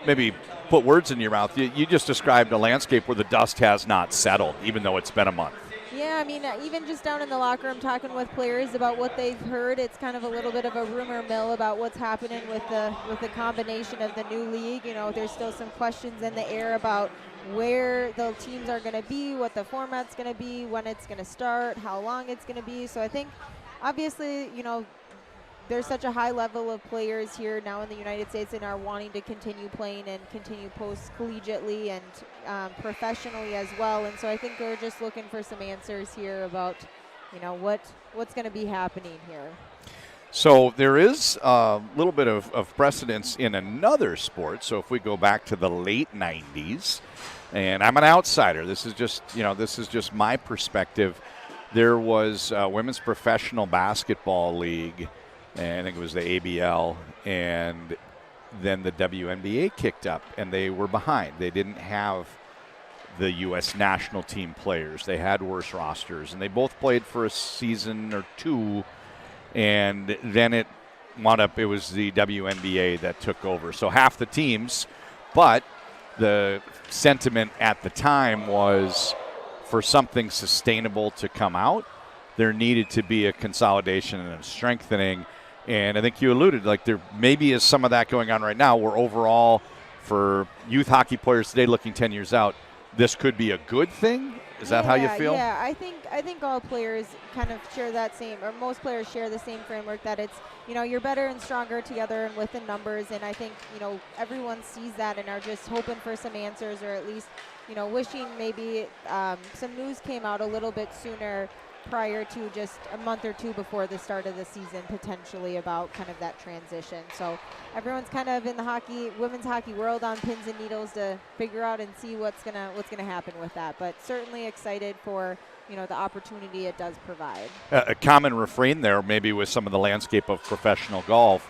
maybe put words in your mouth, you just described a landscape where the dust has not settled, even though it's been a month. Yeah, I mean, even just down in the locker room talking with players about what they've heard, it's kind of a little bit of a rumor mill about what's happening with the combination of the new league. There's still some questions in the air about where the teams are going to be, what the format's going to be, when it's going to start, how long it's going to be. So I think, obviously, there's such a high level of players here now in the United States and are wanting to continue playing and continue post-collegiately and professionally as well. And so I think they're just looking for some answers here about, what's going to be happening here. So there is a little bit of precedence in another sport. So if we go back to the late 90s, and I'm an outsider, this is just my perspective. There was a women's professional basketball league, and I think it was the ABL, and then the WNBA kicked up, and they were behind. They didn't have the U.S. national team players. They had worse rosters, and they both played for a season or two, and then it was the WNBA that took over. So half the teams, but the sentiment at the time was, for something sustainable to come out, there needed to be a consolidation and a strengthening. And I think you alluded, like, there maybe is some of that going on right now, where overall for youth hockey players today looking 10 years out, this could be a good thing? Is that how you feel? Yeah, I think all players kind of share that same, or most players share the same framework, that it's, you're better and stronger together and within numbers. And I think, everyone sees that and are just hoping for some answers, or at least, wishing maybe some news came out a little bit sooner, prior to just a month or two before the start of the season, potentially, about kind of that transition. So everyone's kind of in the women's hockey world on pins and needles to figure out and see what's gonna happen with that. But certainly excited for the opportunity it does provide. A common refrain there, maybe with some of the landscape of professional golf,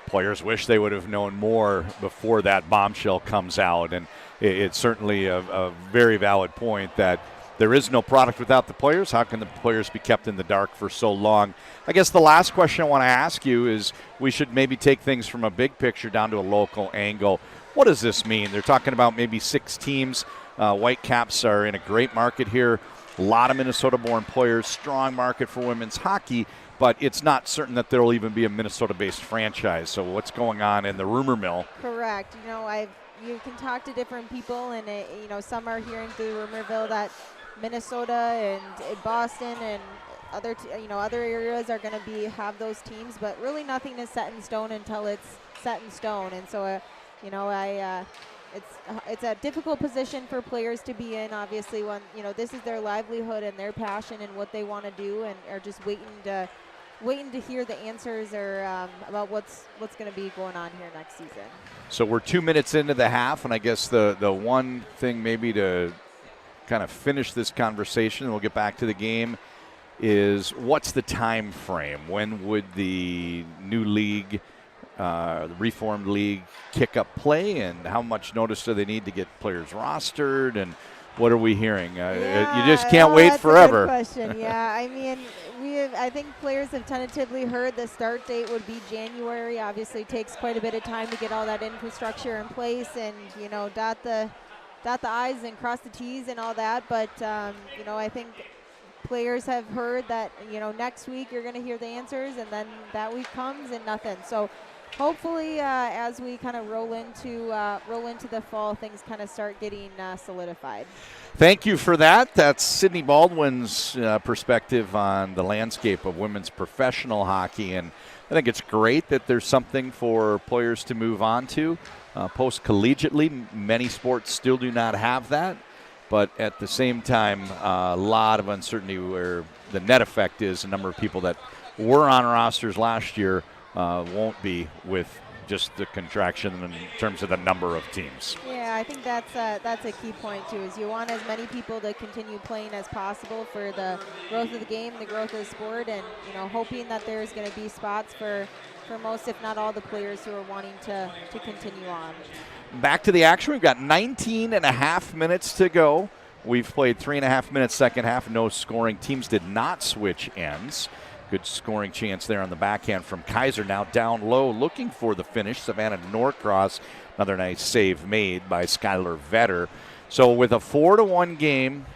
players wish they would have known more before that bombshell comes out, and it's certainly a very valid point that there is no product without the players. How can the players be kept in the dark for so long? I guess the last question I want to ask you is, we should maybe take things from a big picture down to a local angle. What does this mean? They're talking about maybe 6 teams. Whitecaps are in a great market here. A lot of Minnesota-born players, strong market for women's hockey. but it's not certain that there'll even be a Minnesota-based franchise. So what's going on in the rumor mill? Correct. You can talk to different people, and some are hearing through rumorville that Minnesota and Boston and other areas are going to have those teams, but really nothing is set in stone until it's set in stone. And so it's a difficult position for players to be in, obviously, when this is their livelihood and their passion and what they want to do, and are just waiting to hear the answers or about what's going to be going on here next season. So we're 2 minutes into the half, and I guess the one thing maybe to kind of finish this conversation, and we'll get back to the game, is what's the time frame? When would the new league, the reformed league, kick up play, and how much notice do they need to get players rostered, and what are we hearing? You just can't wait forever. That's a good question. Yeah, I mean, I think players have tentatively heard the start date would be January. Obviously, it takes quite a bit of time to get all that infrastructure in place and dot the I's and cross the T's and all that. But I think players have heard that next week you're going to hear the answers, and then that week comes and nothing. So hopefully, as we kind of roll into the fall, things kind of start getting solidified. Thank you for that. That's Sydney Baldwin's perspective on the landscape of women's professional hockey, and I think it's great that there's something for players to move on to. Post-collegiately, many sports still do not have that, but at the same time, a lot of uncertainty where the net effect is a number of people that were on rosters last year won't be, with just the contraction in terms of the number of teams. Yeah, I think that's a key point too, is you want as many people to continue playing as possible for the growth of the game, the growth of the sport, and hoping that there's going to be spots for most, if not all, the players who are wanting to continue on. Back to the action. We've got 19 and a half minutes to go. We've played 3.5 minutes second half, no scoring. Teams did not switch ends. Good scoring chance there on the backhand from Kaiser. Now down low, looking for the finish. Savannah Norcross, another nice save made by Skylar Vetter. So with a 4-1 game,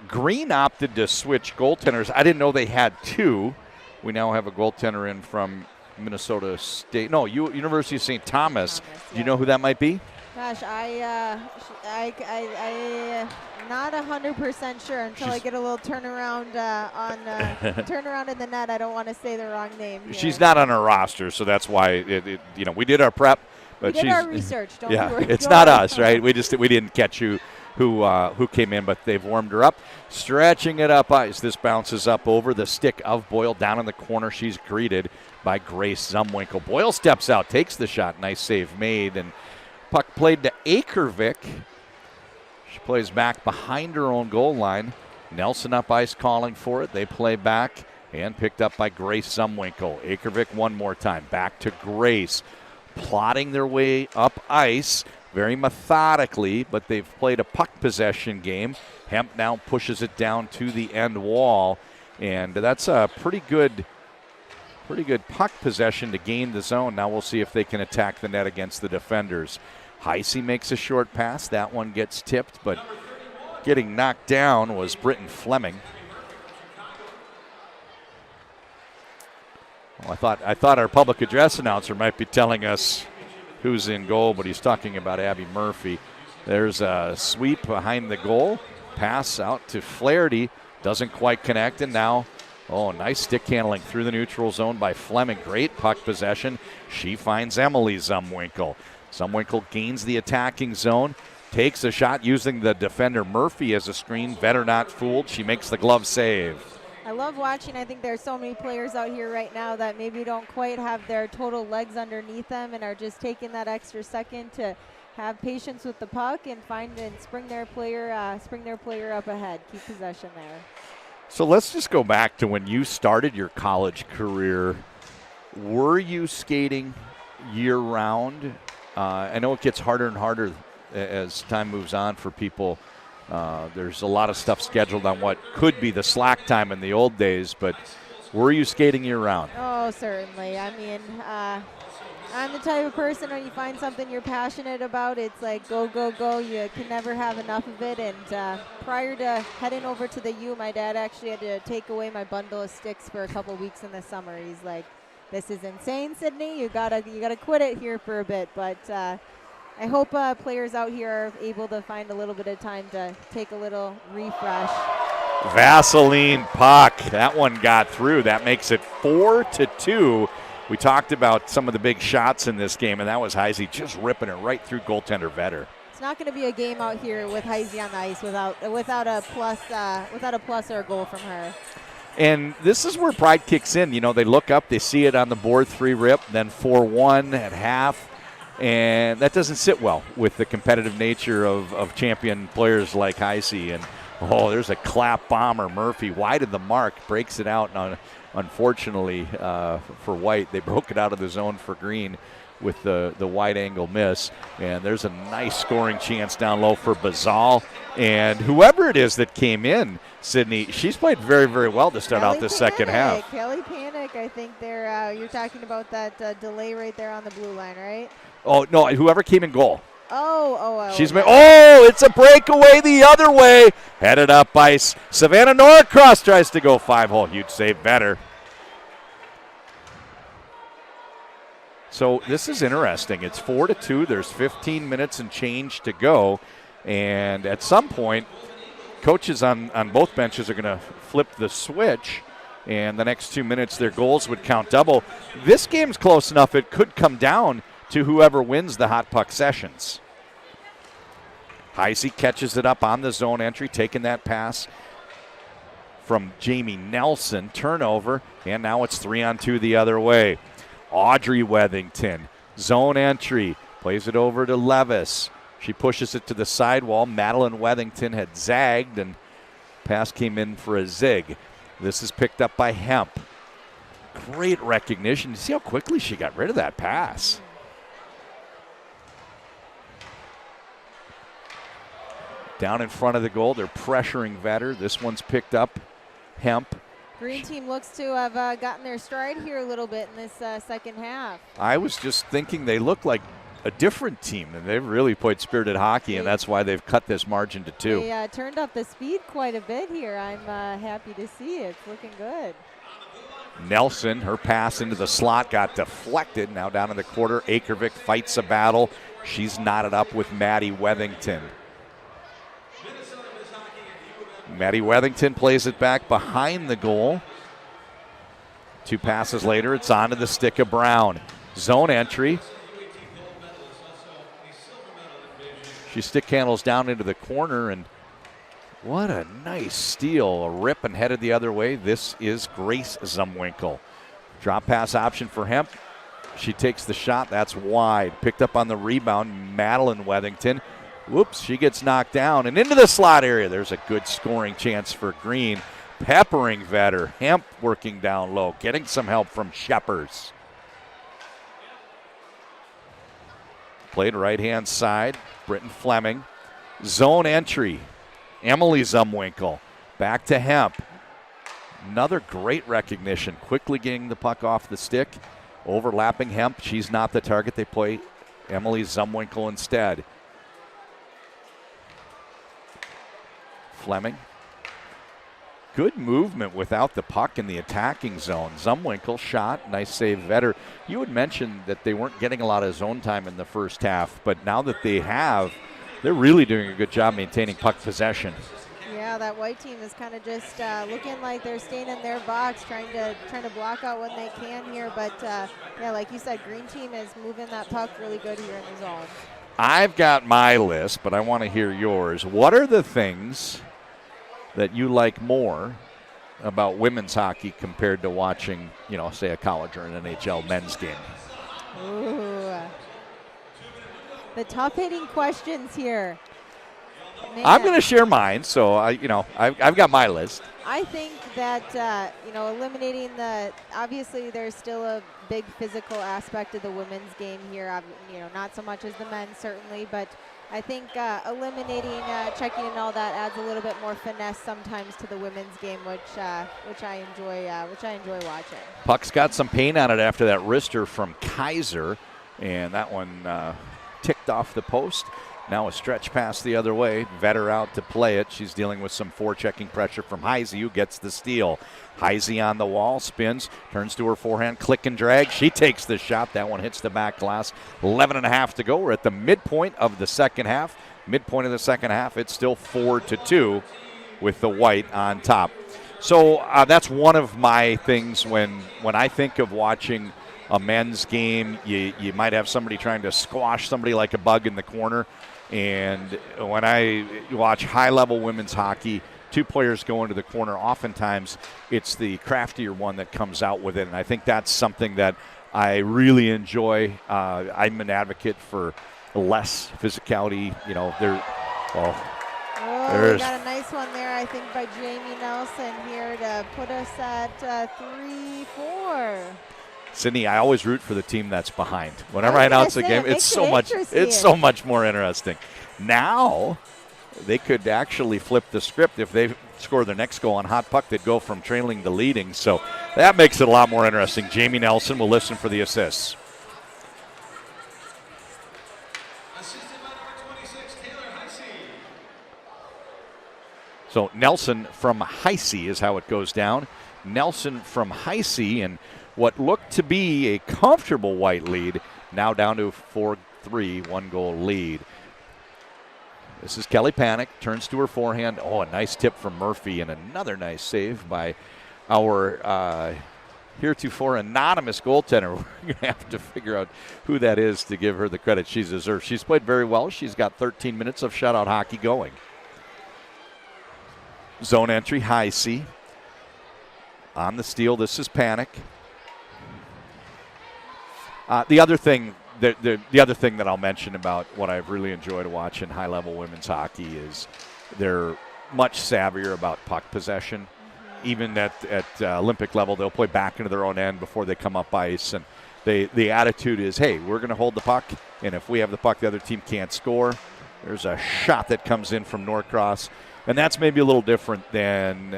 Green opted to switch goaltenders. I didn't know they had two. We now have a goaltender in from Minnesota State. No, University of St. Thomas. Do you know who that might be? Gosh, I not 100% sure until I get a little turnaround turnaround in the net. I don't want to say the wrong name here. She's not on our roster, so that's why we did our prep, but we did our research. Don't worry. It's not us, right? We didn't catch who came in, but they've warmed her up. Stretching it up ice. This bounces up over the stick of Boyle down in the corner. She's greeted by Grace Zumwinkle. Boyle steps out, takes the shot. Nice save made, and puck played to Akervik. She plays back behind her own goal line. Nelson up ice calling for it. They play back and picked up by Grace Zumwinkle. Akervik one more time. Back to Grace. Plotting their way up ice very methodically, but they've played a puck possession game. Hemp now pushes it down to the end wall, and that's a pretty good puck possession to gain the zone. Now we'll see if they can attack the net against the defenders. Heisey makes a short pass. That one gets tipped, but getting knocked down was Britton Fleming. Well, I thought our public address announcer might be telling us who's in goal, but he's talking about Abby Murphy. There's a sweep behind the goal. Pass out to Flaherty. Doesn't quite connect, and now, nice stick handling through the neutral zone by Fleming. Great puck possession. She finds Emily Zumwinkle. Zumwinkle gains the attacking zone, takes a shot using the defender Murphy as a screen. Vetter not fooled. She makes the glove save. I love watching. I think there's so many players out here right now that maybe don't quite have their total legs underneath them and are just taking that extra second to have patience with the puck and find and spring their player up ahead. Keep possession there. So let's just go back to when you started your college career. Were you skating year-round? I know it gets harder and harder as time moves on for people. There's a lot of stuff scheduled on what could be the slack time in the old days, but were you skating year-round? Oh, certainly. I mean, I'm the type of person when you find something you're passionate about, it's like go, go, go. You can never have enough of it. And prior to heading over to the U, my dad actually had to take away my bundle of sticks for a couple weeks in the summer. He's like, "This is insane, Sydney. You gotta quit it here for a bit." But I hope players out here are able to find a little bit of time to take a little refresh. Vaseline puck. That one got through. That makes it 4-2. We talked about some of the big shots in this game, and that was Heisey just ripping it right through goaltender Vetter. It's not going to be a game out here with Heisey on the ice without a plus or a goal from her. And this is where pride kicks in. You know, they look up, they see it on the board, 3 rip, then 4-1 at half. And that doesn't sit well with the competitive nature of champion players like Heisey. And, there's a clap bomber. Murphy wide of the mark, breaks it out. And unfortunately for White, they broke it out of the zone for Green with the wide angle miss. And there's a nice scoring chance down low for Bazal. And whoever it is that came in, Sydney, she's played very, very well to start out this second half. Kelly Panic, I think you're talking about that delay right there on the blue line, right? Oh, no, whoever came in goal. She's it's a breakaway the other way. Headed up by Savannah Norcross, tries to go 5-hole. Huge save, better. So this is interesting. It's 4-2. There's 15 minutes and change to go. And at some point, coaches on both benches are going to flip the switch. And the next 2 minutes, their goals would count double. This game's close enough, it could come down to whoever wins the hot puck sessions. Heisey catches it up on the zone entry, taking that pass from Jamie Nelson. Turnover, and now it's 3-on-2 the other way. Audrey Wethington, zone entry, plays it over to Levis. She pushes it to the sidewall. Madeline Wethington had zagged, and pass came in for a zig. This is picked up by Hemp. Great recognition. You see how quickly she got rid of that pass. Down in front of the goal, they're pressuring Vetter. This one's picked up. Hemp. Green team looks to have gotten their stride here a little bit in this second half. I was just thinking they look like a different team, and they've really played spirited hockey, and that's why they've cut this margin to 2. They turned up the speed quite a bit here. I'm happy to see it. It's looking good. Nelson, her pass into the slot got deflected. Now down in the quarter, Akervik fights a battle. She's knotted up with Maddie Wethington. Maddie Wethington plays it back behind the goal. 2 passes later, it's onto the stick of Brown. Zone entry. She stick handles down into the corner, and what a nice steal. A rip and headed the other way. This is Grace Zumwinkle. Drop pass option for Hemp. She takes the shot. That's wide. Picked up on the rebound, Madeline Wethington. Whoops, she gets knocked down and into the slot area. There's a good scoring chance for Green. Peppering Vetter. Hemp working down low, getting some help from Sheppers. Played right-hand side. Britton Fleming. Zone entry. Emily Zumwinkle. Back to Hemp. Another great recognition. Quickly getting the puck off the stick. Overlapping Hemp. She's not the target. They play Emily Zumwinkle instead. Fleming. Good movement without the puck in the attacking zone. Zumwinkle shot. Nice save, Vetter. You had mentioned that they weren't getting a lot of zone time in the first half, but now that they have, they're really doing a good job maintaining puck possession. Yeah, that White team is kind of just looking like they're staying in their box, trying to block out when they can here. But yeah, like you said, Green team is moving that puck really good here in the zone. I've got my list, but I want to hear yours. What are the things that you like more about women's hockey compared to watching, say a college or an NHL men's game? Ooh. The tough-hitting questions here. Man. I'm going to share mine, so I've got my list. I think that eliminating obviously there's still a big physical aspect of the women's game here. Not so much as the men's certainly, but I think eliminating checking and all that adds a little bit more finesse sometimes to the women's game, which I enjoy watching. Puck's got some pain on it after that wrister from Kaiser. And that one ticked off the post. Now a stretch pass the other way. Vetter out to play it. She's dealing with some forechecking pressure from Heisey, who gets the steal. Heisey on the wall, spins, turns to her forehand, click and drag. She takes the shot. That one hits the back glass. 11.5 to go. We're at the midpoint of the second half. Midpoint of the second half, it's still 4-2 with the white on top. So that's one of my things when I think of watching a men's game. You might have somebody trying to squash somebody like a bug in the corner. And when I watch high-level women's hockey, two players go into the corner. Oftentimes, it's the craftier one that comes out with it. And I think that's something that I really enjoy. I'm an advocate for less physicality. You know, we got a nice one there, I think, by Jamie Nelson here to put us at 3-4. Sydney, I always root for the team that's behind. Whenever I announce a game, it's so much more interesting. Now, they could actually flip the script. If they score their next goal on hot puck, they'd go from trailing to leading. So that makes it a lot more interesting. Jamie Nelson will listen for the assists. Assisted by number 26, Taylor Heisey. So Nelson from Heisey is how it goes down. Nelson from Heisey, and what looked to be a comfortable white lead, now down to 4-3, one-goal lead. This is Kelly Panic, turns to her forehand. Oh, a nice tip from Murphy, and another nice save by our heretofore anonymous goaltender. We're going to have to figure out who that is to give her the credit she deserves. She's played very well. She's got 13 minutes of shutout hockey going. Zone entry, Heisey. On the steal, this is Panic. The other thing that I'll mention about what I've really enjoyed watching high-level women's hockey is they're much savvier about puck possession. Mm-hmm. Even at Olympic level, they'll play back into their own end before they come up ice. And the attitude is, hey, we're going to hold the puck, and if we have the puck, the other team can't score. There's a shot that comes in from Norcross, and that's maybe a little different than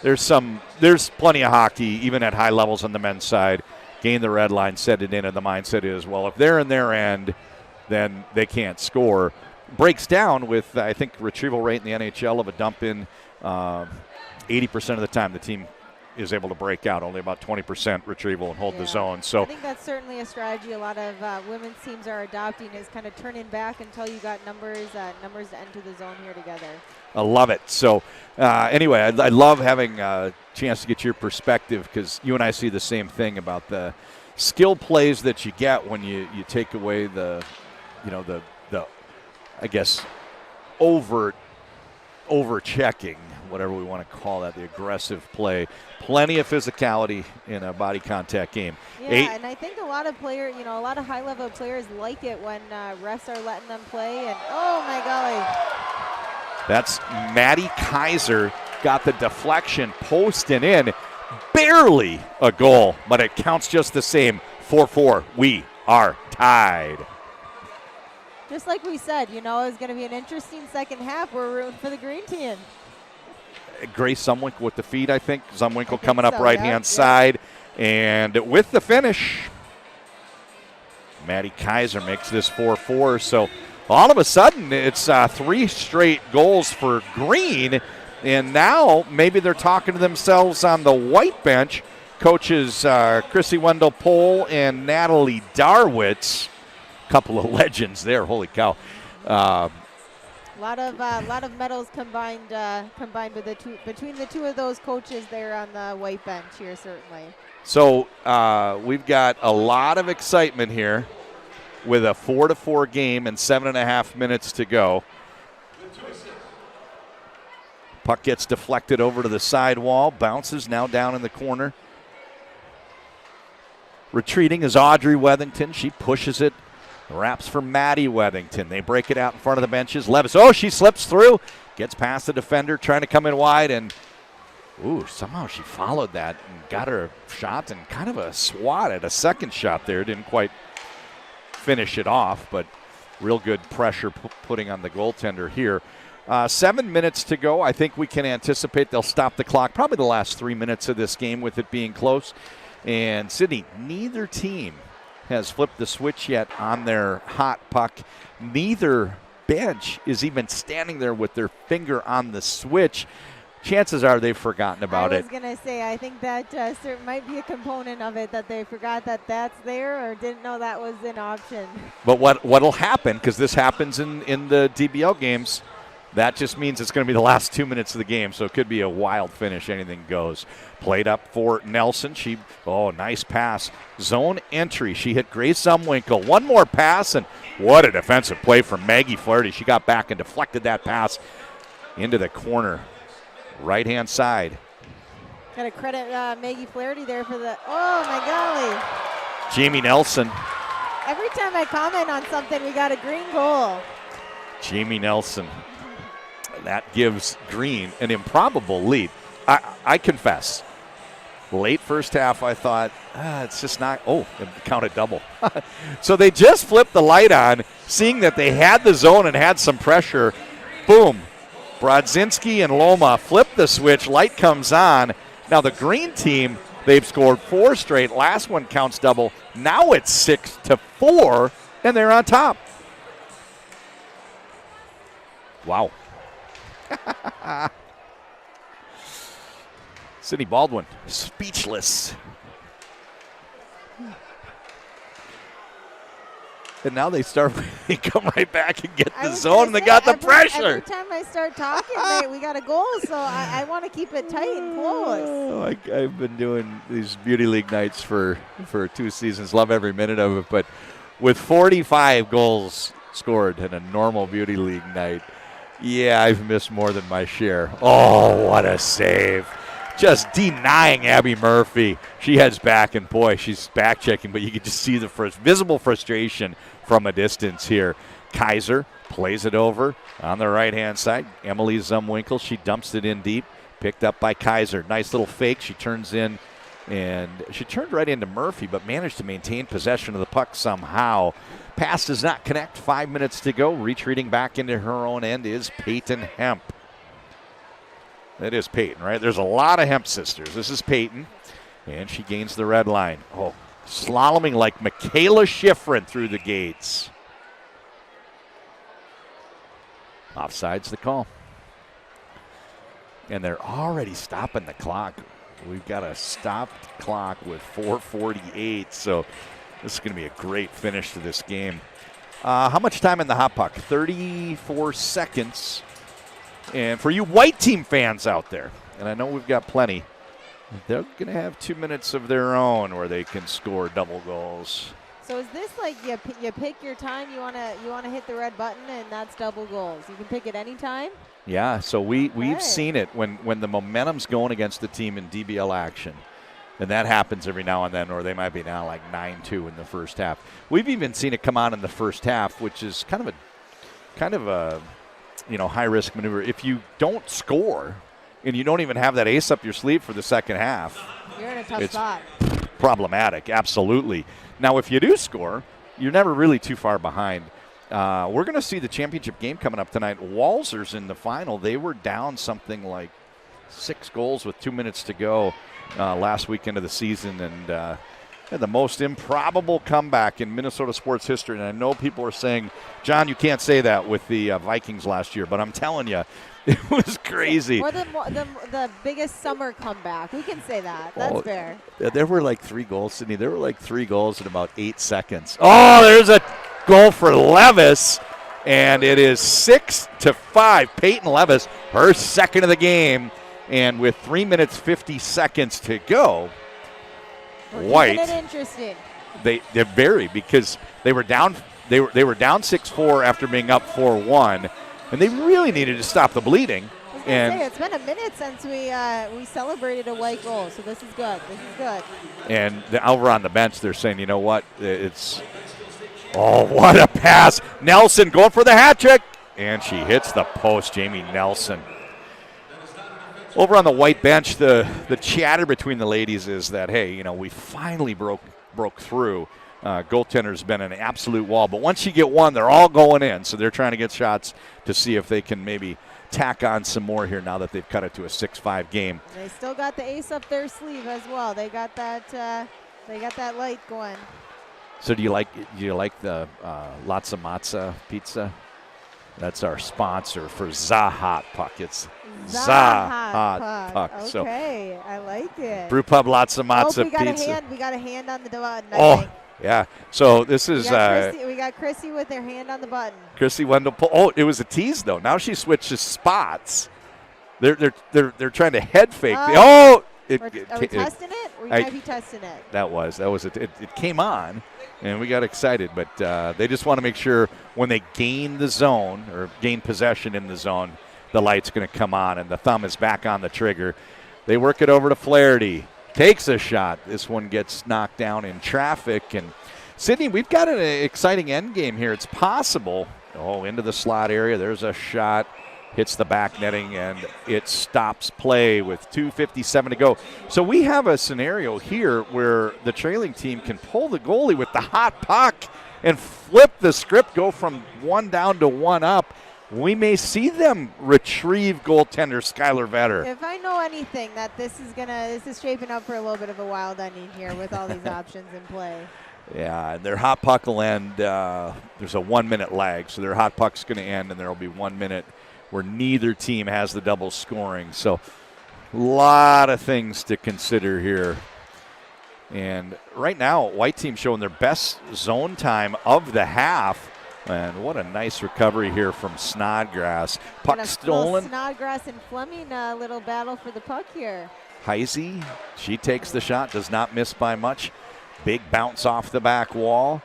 there's plenty of hockey, even at high levels on the men's side. Gain the red line, set it in, and the mindset is, well, if they're in their end, then they can't score. Breaks down with, I think, retrieval rate in the NHL of a dump in. 80% of the time the team is able to break out, only about 20% retrieval and hold the zone. So I think that's certainly a strategy a lot of women's teams are adopting, is kind of turning back until you got numbers to enter the zone here together. I love it. So anyway, I love having a chance to get your perspective, because you and I see the same thing about the skill plays that you get when you take away the I guess over checking, whatever we want to call that, the aggressive play. Plenty of physicality in a body contact game. Yeah, and I think a lot of players, a lot of high-level players like it when refs are letting them play. And oh my golly, that's Maddie Kaiser, got the deflection, posting in, barely a goal, but it counts just the same. 4-4, we are tied. Just like we said, it's going to be an interesting second half. We're rooting for the green team. Grace Zumwinkle with the feed, I think. Zumwinkle coming up right-hand side. And with the finish, Maddie Kaiser makes this 4-4. So all of a sudden, it's 3 straight goals for green. And now maybe they're talking to themselves on the white bench. Coaches Chrissy Wendell-Pohl and Natalie Darwitz. Couple of legends there. Holy cow. A lot of medals combined between the two of those coaches there on the white bench here, certainly. So we've got a lot of excitement here with a 4-4 game and 7.5 minutes to go. Puck gets deflected over to the side wall, bounces now down in the corner. Retreating is Audrey Wethington. She pushes it. Wraps for Maddie Wethington. They break it out in front of the benches. Levis, she slips through. Gets past the defender, trying to come in wide. And, somehow she followed that and got her a shot, and kind of a swat at a second shot there. Didn't quite finish it off, but real good pressure putting on the goaltender here. 7 minutes to go. I think we can anticipate they'll stop the clock probably the last 3 minutes of this game with it being close. And Sydney, neither team has flipped the switch yet on their hot puck. Neither bench is even standing there with their finger on the switch. Chances are they've forgotten about it. I was going to say, I think that might be a component of it, that they forgot that that's there or didn't know that was an option. But what'll happen, because this happens in the DBL games, that just means it's going to be the last 2 minutes of the game, so it could be a wild finish. Anything goes. Played up for Nelson. Nice pass. Zone entry. She hit Grace Zumwinkle. One more pass, and what a defensive play from Maggie Flaherty. She got back and deflected that pass into the corner. Right-hand side. Got to credit Maggie Flaherty there for the, oh my golly. Jamie Nelson. Every time I comment on something, we got a green goal. Jamie Nelson. That gives Green an improbable lead. I confess, late first half I thought, it's just not, it counted double. So they just flipped the light on, seeing that they had the zone and had some pressure. Boom. Brodzinski and Loma flip the switch. Light comes on. Now the green team, they've scored 4 straight. Last one counts double. Now it's 6-4, and they're on top. Wow. Sydney Baldwin, speechless. And now they come right back and get the zone, and they got the pressure. Every time I start talking, we got a goal, so I want to keep it tight and close. Oh, I've been doing these Beauty League nights for 2 seasons. Love every minute of it. But with 45 goals scored in a normal Beauty League night, yeah, I've missed more than my share. Oh, what a save. Just denying Abby Murphy. She heads back, and boy, she's back checking, but you can just see the visible frustration from a distance here. Kaiser plays it over on the right-hand side. Emily Zumwinkle, she dumps it in deep. Picked up by Kaiser. Nice little fake. She turns in, and she turned right into Murphy, but managed to maintain possession of the puck somehow. Pass does not connect. 5 minutes to go. Retreating back into her own end is Peyton Hemp. That is Peyton, right? There's a lot of Hemp sisters. This is Peyton, and she gains the red line. Oh, slaloming like Michaela Schifrin through the gates. Offside's the call. And they're already stopping the clock. We've got a stopped clock with 4:48, so this is going to be a great finish to this game. How much time in the hot puck? 34 seconds. And for you white team fans out there, and I know we've got plenty, they're going to have 2 minutes of their own where they can score double goals. So is this like you pick your time, you want to hit the red button, and that's double goals? You can pick it any time? Yeah, so we've seen it when the momentum's going against the team in DBL action. And that happens every now and then, or they might be now like 9-2 in the first half. We've even seen it come on in the first half, which is kind of a high-risk maneuver. If you don't score and you don't even have that ace up your sleeve for the second half, you're in a tough spot. Problematic, absolutely. Now, if you do score, you're never really too far behind. We're going to see the championship game coming up tonight. Walzers in the final. They were down something like 6 goals with 2 minutes to go last weekend of the season, and had the most improbable comeback in Minnesota sports history. And I know people are saying, John, you can't say that with the Vikings last year, but I'm telling you, it was crazy. Or the biggest summer comeback. We can say that. That's fair. There were like 3 goals, Sydney. There were like 3 goals in about 8 seconds. Oh, there's a goal for Levis, and it is 6-5. Peyton Levis, her second of the game, and with 3 minutes 50 seconds to go, White. Isn't it interesting? They're very, because they were down 6-4 after being up 4-1, and they really needed to stop the bleeding. And it's been a minute since we celebrated a white goal, so this is good. And over on the bench, they're saying, you know what? What a pass! Nelson going for the hat trick, and she hits the post. Jamie Nelson. Over on the white bench, the chatter between the ladies is that, hey, we finally broke through. Goaltender's been an absolute wall, but once you get one, they're all going in. So they're trying to get shots to see if they can maybe tack on some more here now that they've cut it to a 6-5 game. They still got the ace up their sleeve as well. They got that light going. So do you like the Latza Matza pizza? That's our sponsor for Za Hot Puck. It's Za Hot Puck. Okay, I like it. Brew Pub Latza Matza we got pizza. We got a hand on the button. I Oh, think. yeah. So this is we got Chrissy with her hand on the button. Chrissy Wendell. Oh, it was a tease though. Now she switches spots. They're trying to head fake. Are we testing it? We might be testing it. That was it. It came on, and we got excited. But they just want to make sure when they gain the zone or gain possession in the zone, the light's going to come on, and the thumb is back on the trigger. They work it over to Flaherty. Takes a shot. This one gets knocked down in traffic. And Sydney, we've got an exciting end game here. It's possible. Oh, into the slot area. There's a shot. Hits the back netting, and it stops play with 2:57 to go. So we have a scenario here where the trailing team can pull the goalie with the hot puck and flip the script, go from 1 down to 1 up. We may see them retrieve goaltender Skylar Vetter. If I know anything, that this is shaping up for a little bit of a wild ending here with all these options in play. Yeah, and their hot puck will end. There's a 1 minute lag, so their hot puck's going to end, and there will be 1 minute where neither team has the double scoring. So a lot of things to consider here. And right now, white team showing their best zone time of the half. And what a nice recovery here from Snodgrass. Puck stolen. Snodgrass and Fleming, a little battle for the puck here. Heisey, she takes the shot, does not miss by much. Big bounce off the back wall.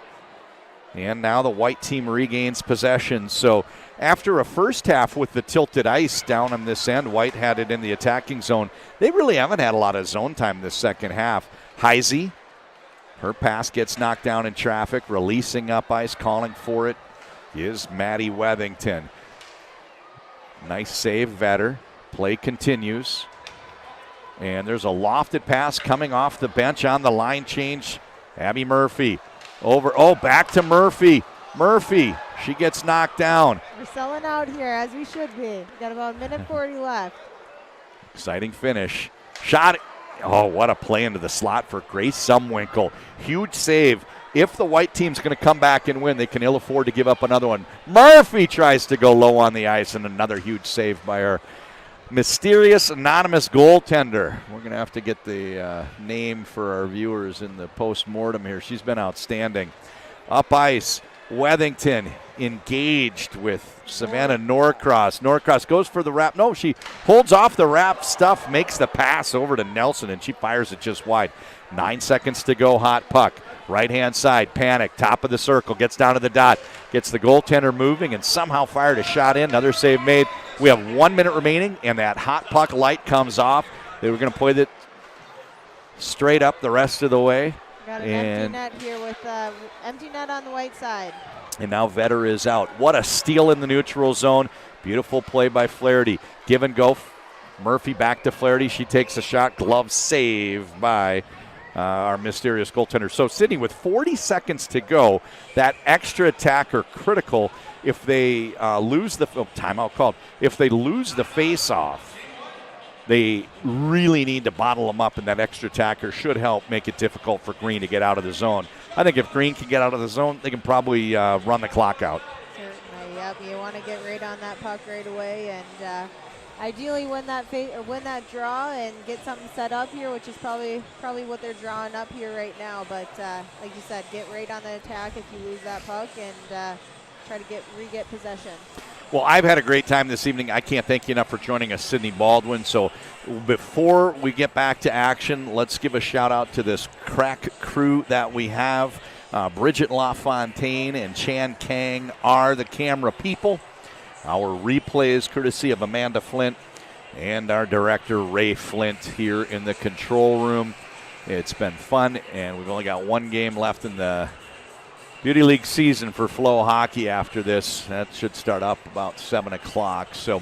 And now the white team regains possession. So after a first half with the tilted ice down on this end, White had it in the attacking zone. They really haven't had a lot of zone time this second half. Heisey, her pass gets knocked down in traffic, releasing up ice, calling for it is Maddie Wethington. Nice save, Vetter. Play continues. And there's a lofted pass coming off the bench on the line change. Abby Murphy back to Murphy. Murphy, she gets knocked down. We're selling out here, as we should be. Got about a minute 40 left. Exciting finish. Shot. Oh, what a play into the slot for Grace Sumwinkle. Huge save. If the white team's going to come back and win, they can ill afford to give up another one. Murphy tries to go low on the ice, and another huge save by our mysterious anonymous goaltender. We're going to have to get the name for our viewers in the post-mortem here. She's been outstanding. Up ice, Wethington engaged with Savannah Norcross. Norcross goes for the wrap. No, she holds off the wrap stuff, makes the pass over to Nelson, and she fires it just wide. 9 seconds to go, hot puck. Right-hand side, Panic, top of the circle, gets down to the dot, gets the goaltender moving, and somehow fired a shot in. Another save made. We have 1 minute remaining, and that hot puck light comes off. They were going to play that straight up the rest of the way. Got an empty net here with empty net on the white side. And now Vetter is out. What a steal in the neutral zone. Beautiful play by Flaherty. Give and go. Murphy back to Flaherty. She takes a shot. Glove save by our mysterious goaltender. So Sydney, with 40 seconds to go, that extra attacker critical. If they lose the timeout called, if they lose the face-off, they really need to bottle them up, and that extra attacker should help make it difficult for Green to get out of the zone. I think if Green can get out of the zone, they can probably run the clock out. Certainly, yep. You want to get right on that puck right away, and ideally win that draw and get something set up here, which is probably what they're drawing up here right now. But like you said, get right on the attack if you lose that puck, and try to re-get possession. Well, I've had a great time this evening. I can't thank you enough for joining us, Sydney Baldwin. So before we get back to action, let's give a shout-out to this crack crew that we have. Bridget LaFontaine and Chan Kang are the camera people. Our replay is courtesy of Amanda Flint and our director, Ray Flint, here in the control room. It's been fun, and we've only got one game left in the Beauty League season for FloHockey after this. That should start up about 7 o'clock. So,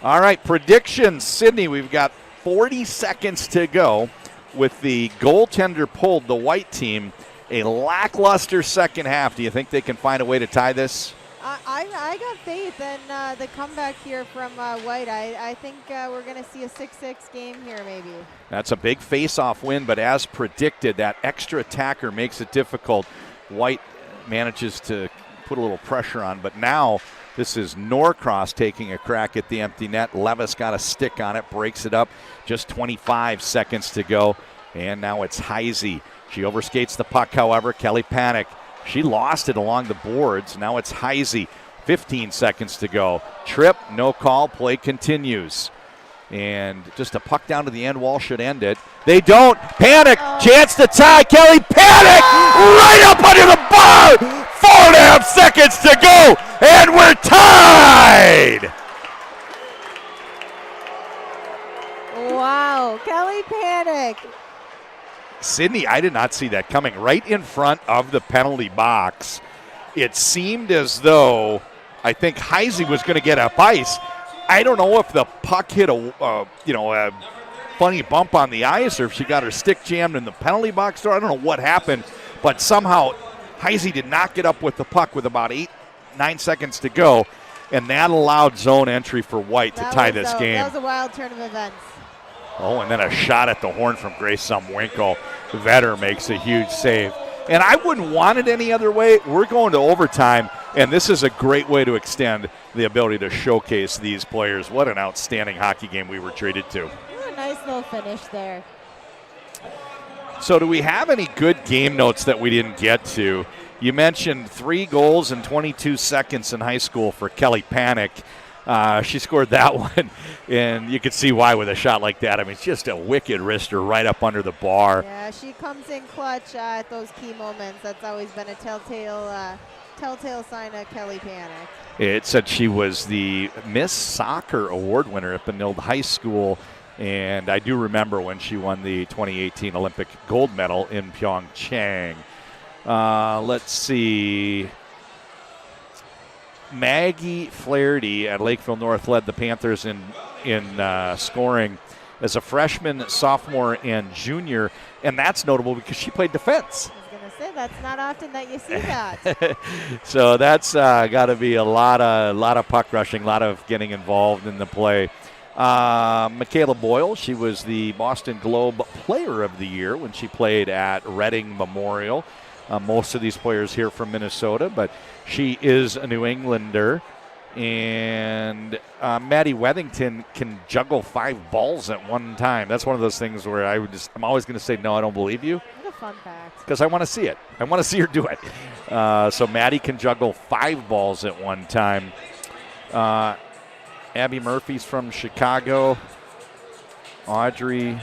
all right, predictions. Sydney, we've got 40 seconds to go. With the goaltender pulled, the white team, a lackluster second half. Do you think they can find a way to tie this? I got faith in the comeback here from White. I think we're going to see a 6-6 game here maybe. That's a big face-off win, but as predicted, that extra attacker makes it difficult. White manages to put a little pressure on, but now this is Norcross taking a crack at the empty net. Levis got a stick on it, breaks it up. Just 25 seconds to go, and now it's Heisey. She overskates the puck, however. Kelly Panic, she lost it along the boards. Now it's Heisey. 15 seconds to go. Trip, no call, play continues. And just a puck down to the end wall should end it. They don't. Panic, chance to tie. Kelly Panic, right up under the bar. 4.5 seconds to go, and we're tied. Wow, Kelly Panic. Sydney, I did not see that coming. Right in front of the penalty box. It seemed as though I think Heisey was going to get up ice. I don't know if the puck hit a funny bump on the ice or if she got her stick jammed in the penalty box door. I don't know what happened, but somehow Heisey did not get up with the puck with about 8-9 seconds to go, and that allowed zone entry for White to tie this game. That was a wild turn of events. Oh, and then a shot at the horn from Grace Zumwinkle. Vetter makes a huge save. And I wouldn't want it any other way. We're going to overtime, and this is a great way to extend the ability to showcase these players. What an outstanding hockey game we were treated to. A nice little finish there. So do we have any good game notes that we didn't get to? You mentioned 3 goals in 22 seconds in high school for Kelly Panic. She scored that one, and you could see why with a shot like that. I mean, it's just a wicked wrister right up under the bar. Yeah, she comes in clutch at those key moments. That's always been a telltale sign of Kelly Panic. It said she was the Miss Soccer Award winner at Benilde High School, and I do remember when she won the 2018 Olympic gold medal in Pyeongchang. Let's see. Maggie Flaherty at Lakeville North led the Panthers in scoring as a freshman, sophomore, and junior, and that's notable because she played defense. I was going to say, that's not often that you see that. So that's got to be a lot of puck rushing, a lot of getting involved in the play. Michaela Boyle, she was the Boston Globe Player of the Year when she played at Reading Memorial. Most of these players here from Minnesota, but she is a New Englander. And Maddie Wethington can juggle 5 balls at one time. That's one of those things where I'm always going to say, no, I don't believe you. What a fun fact. Because I want to see it. I want to see her do it. So Maddie can juggle 5 balls at one time. Abby Murphy's from Chicago. Audrey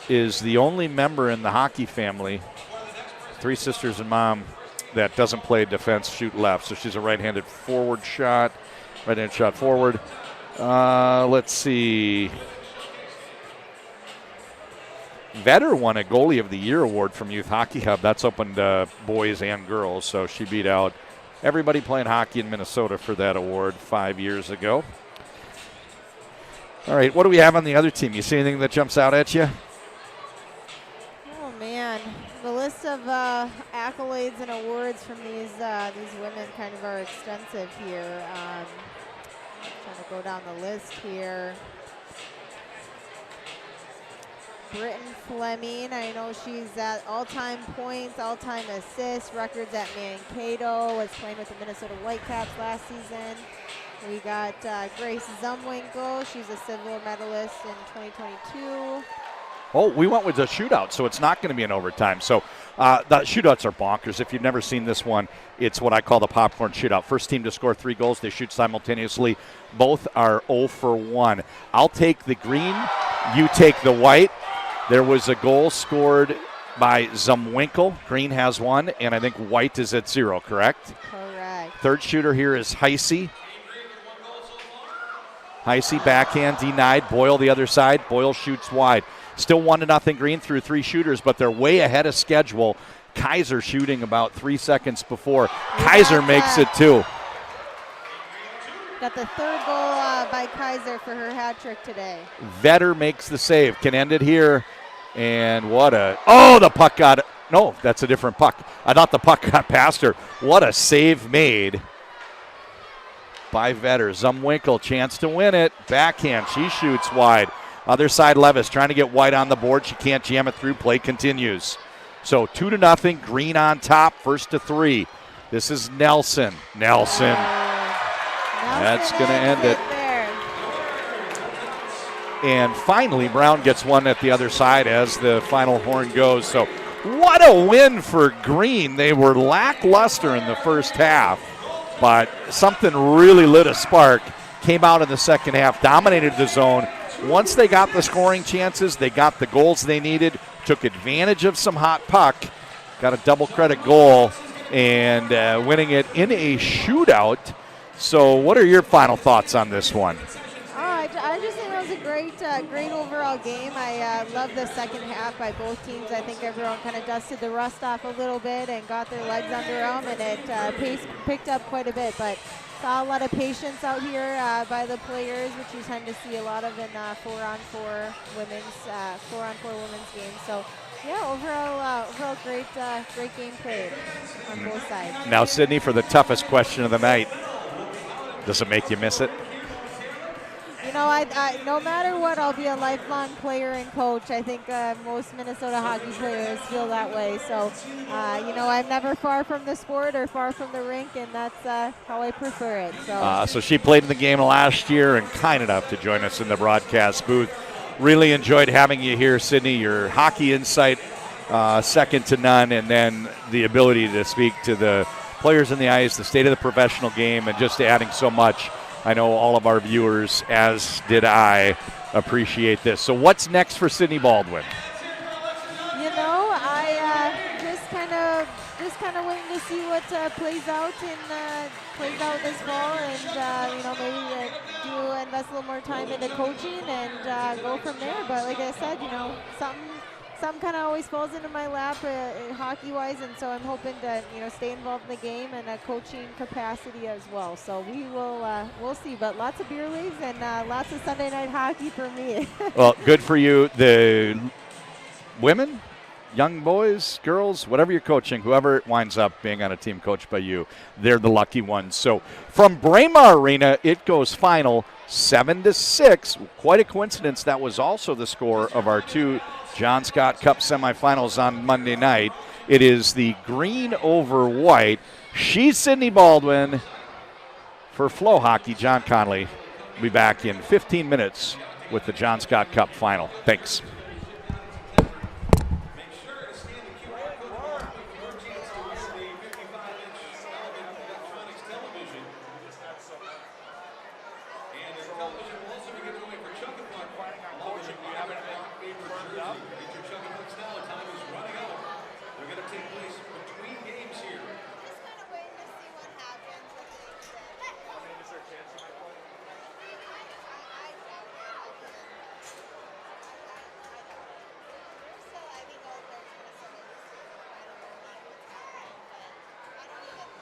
is the only member in the hockey family, 3 sisters and mom, that doesn't play defense, shoot left. So she's a right-handed shot forward. Let's see. Vetter won a Goalie of the Year award from Youth Hockey Hub. That's open to boys and girls, so she beat out everybody playing hockey in Minnesota for that award 5 years ago. All right, what do we have on the other team? You see anything that jumps out at you? Oh, man. The list of accolades and awards from these women kind of are extensive here. Trying to go down the list here. Britton Fleming, I know she's at all-time points, all-time assists, records at Mankato, was playing with the Minnesota Whitecaps last season. We got Grace Zumwinkle, she's a silver medalist in 2022. Oh, we went with a shootout, so it's not going to be an overtime. So the shootouts are bonkers. If you've never seen this one, it's what I call the popcorn shootout. First team to score 3 goals, they shoot simultaneously. Both are 0 for 1. I'll take the green, you take the white. There was a goal scored by Zumwinkle. Green has 1, and I think white is at 0, correct? Correct. Third shooter here is Heisey. Heisey backhand denied. Boyle the other side. Boyle shoots wide. Still 1-0 Green through 3 shooters, but they're way ahead of schedule. Kaiser shooting about 3 seconds before. Kaiser makes it 2. Got the third goal by Kaiser for her hat trick today. Vetter makes the save. Can end it here. And the puck got, no, that's a different puck. I thought the puck got past her. What a save made by Vetter. Zumwinkle, chance to win it. Backhand, she shoots wide. Other side, Levis trying to get White on the board. She can't jam it through. Play continues. So 2-0, Green on top, first to 3. This is Nelson. Nelson. That's going to end it. There. And finally, Brown gets one at the other side as the final horn goes. So what a win for Green. They were lackluster in the first half, but something really lit a spark. Came out in the second half, dominated the zone. Once they got the scoring chances, they got the goals they needed, took advantage of some hot puck, got a double credit goal, and winning it in a shootout. So what are your final thoughts on this one? I just think that was a great overall game. I love the second half by both teams. I think everyone kind of dusted the rust off a little bit and got their legs under them, and it pace picked up quite a bit. But saw a lot of patience out here by the players, which you tend to see a lot of in 4-on-4 women's games. So yeah, overall great game played on both sides. Now, Sydney, for the toughest question of the night, does it make you miss it? You know, I no matter what, I'll be a lifelong player and coach. I think most Minnesota hockey players feel that way. So, you know, I'm never far from the sport or far from the rink, and that's how I prefer it. So she played in the game last year and kind enough to join us in the broadcast booth. Really enjoyed having you here, Sydney. Your hockey insight, second to none, and then the ability to speak to the players in the ice, the state of the professional game, and just adding so much. I know all of our viewers, as did I, appreciate this. So what's next for Sydney Baldwin? You know, I just kind of waiting to see what plays out this fall, and you know, maybe invest a little more time into coaching and go from there. But like I said, you know, something kind of always falls into my lap hockey-wise, and so I'm hoping to, you know, stay involved in the game and a coaching capacity as well. So we'll see, but lots of beer leagues and lots of Sunday night hockey for me. Well, good for you. The women, young boys, girls, whatever you're coaching, whoever winds up being on a team coached by you, they're the lucky ones. So from Braemar Arena, it goes final 7-6. Quite a coincidence. That was also the score of our 2 John Scott Cup semifinals on Monday night. It is the green over white. She's Sydney Baldwin. For FloHockey, John Conley will be back in 15 minutes with the John Scott Cup final. Thanks.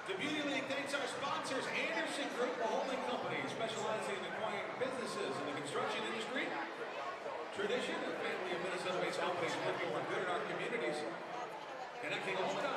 The Beauty League thanks our sponsors, Anderson Group, a holding company specializing in acquiring businesses in the construction industry. Tradition, a family of Minnesota-based companies working for good in our communities. Connecting all the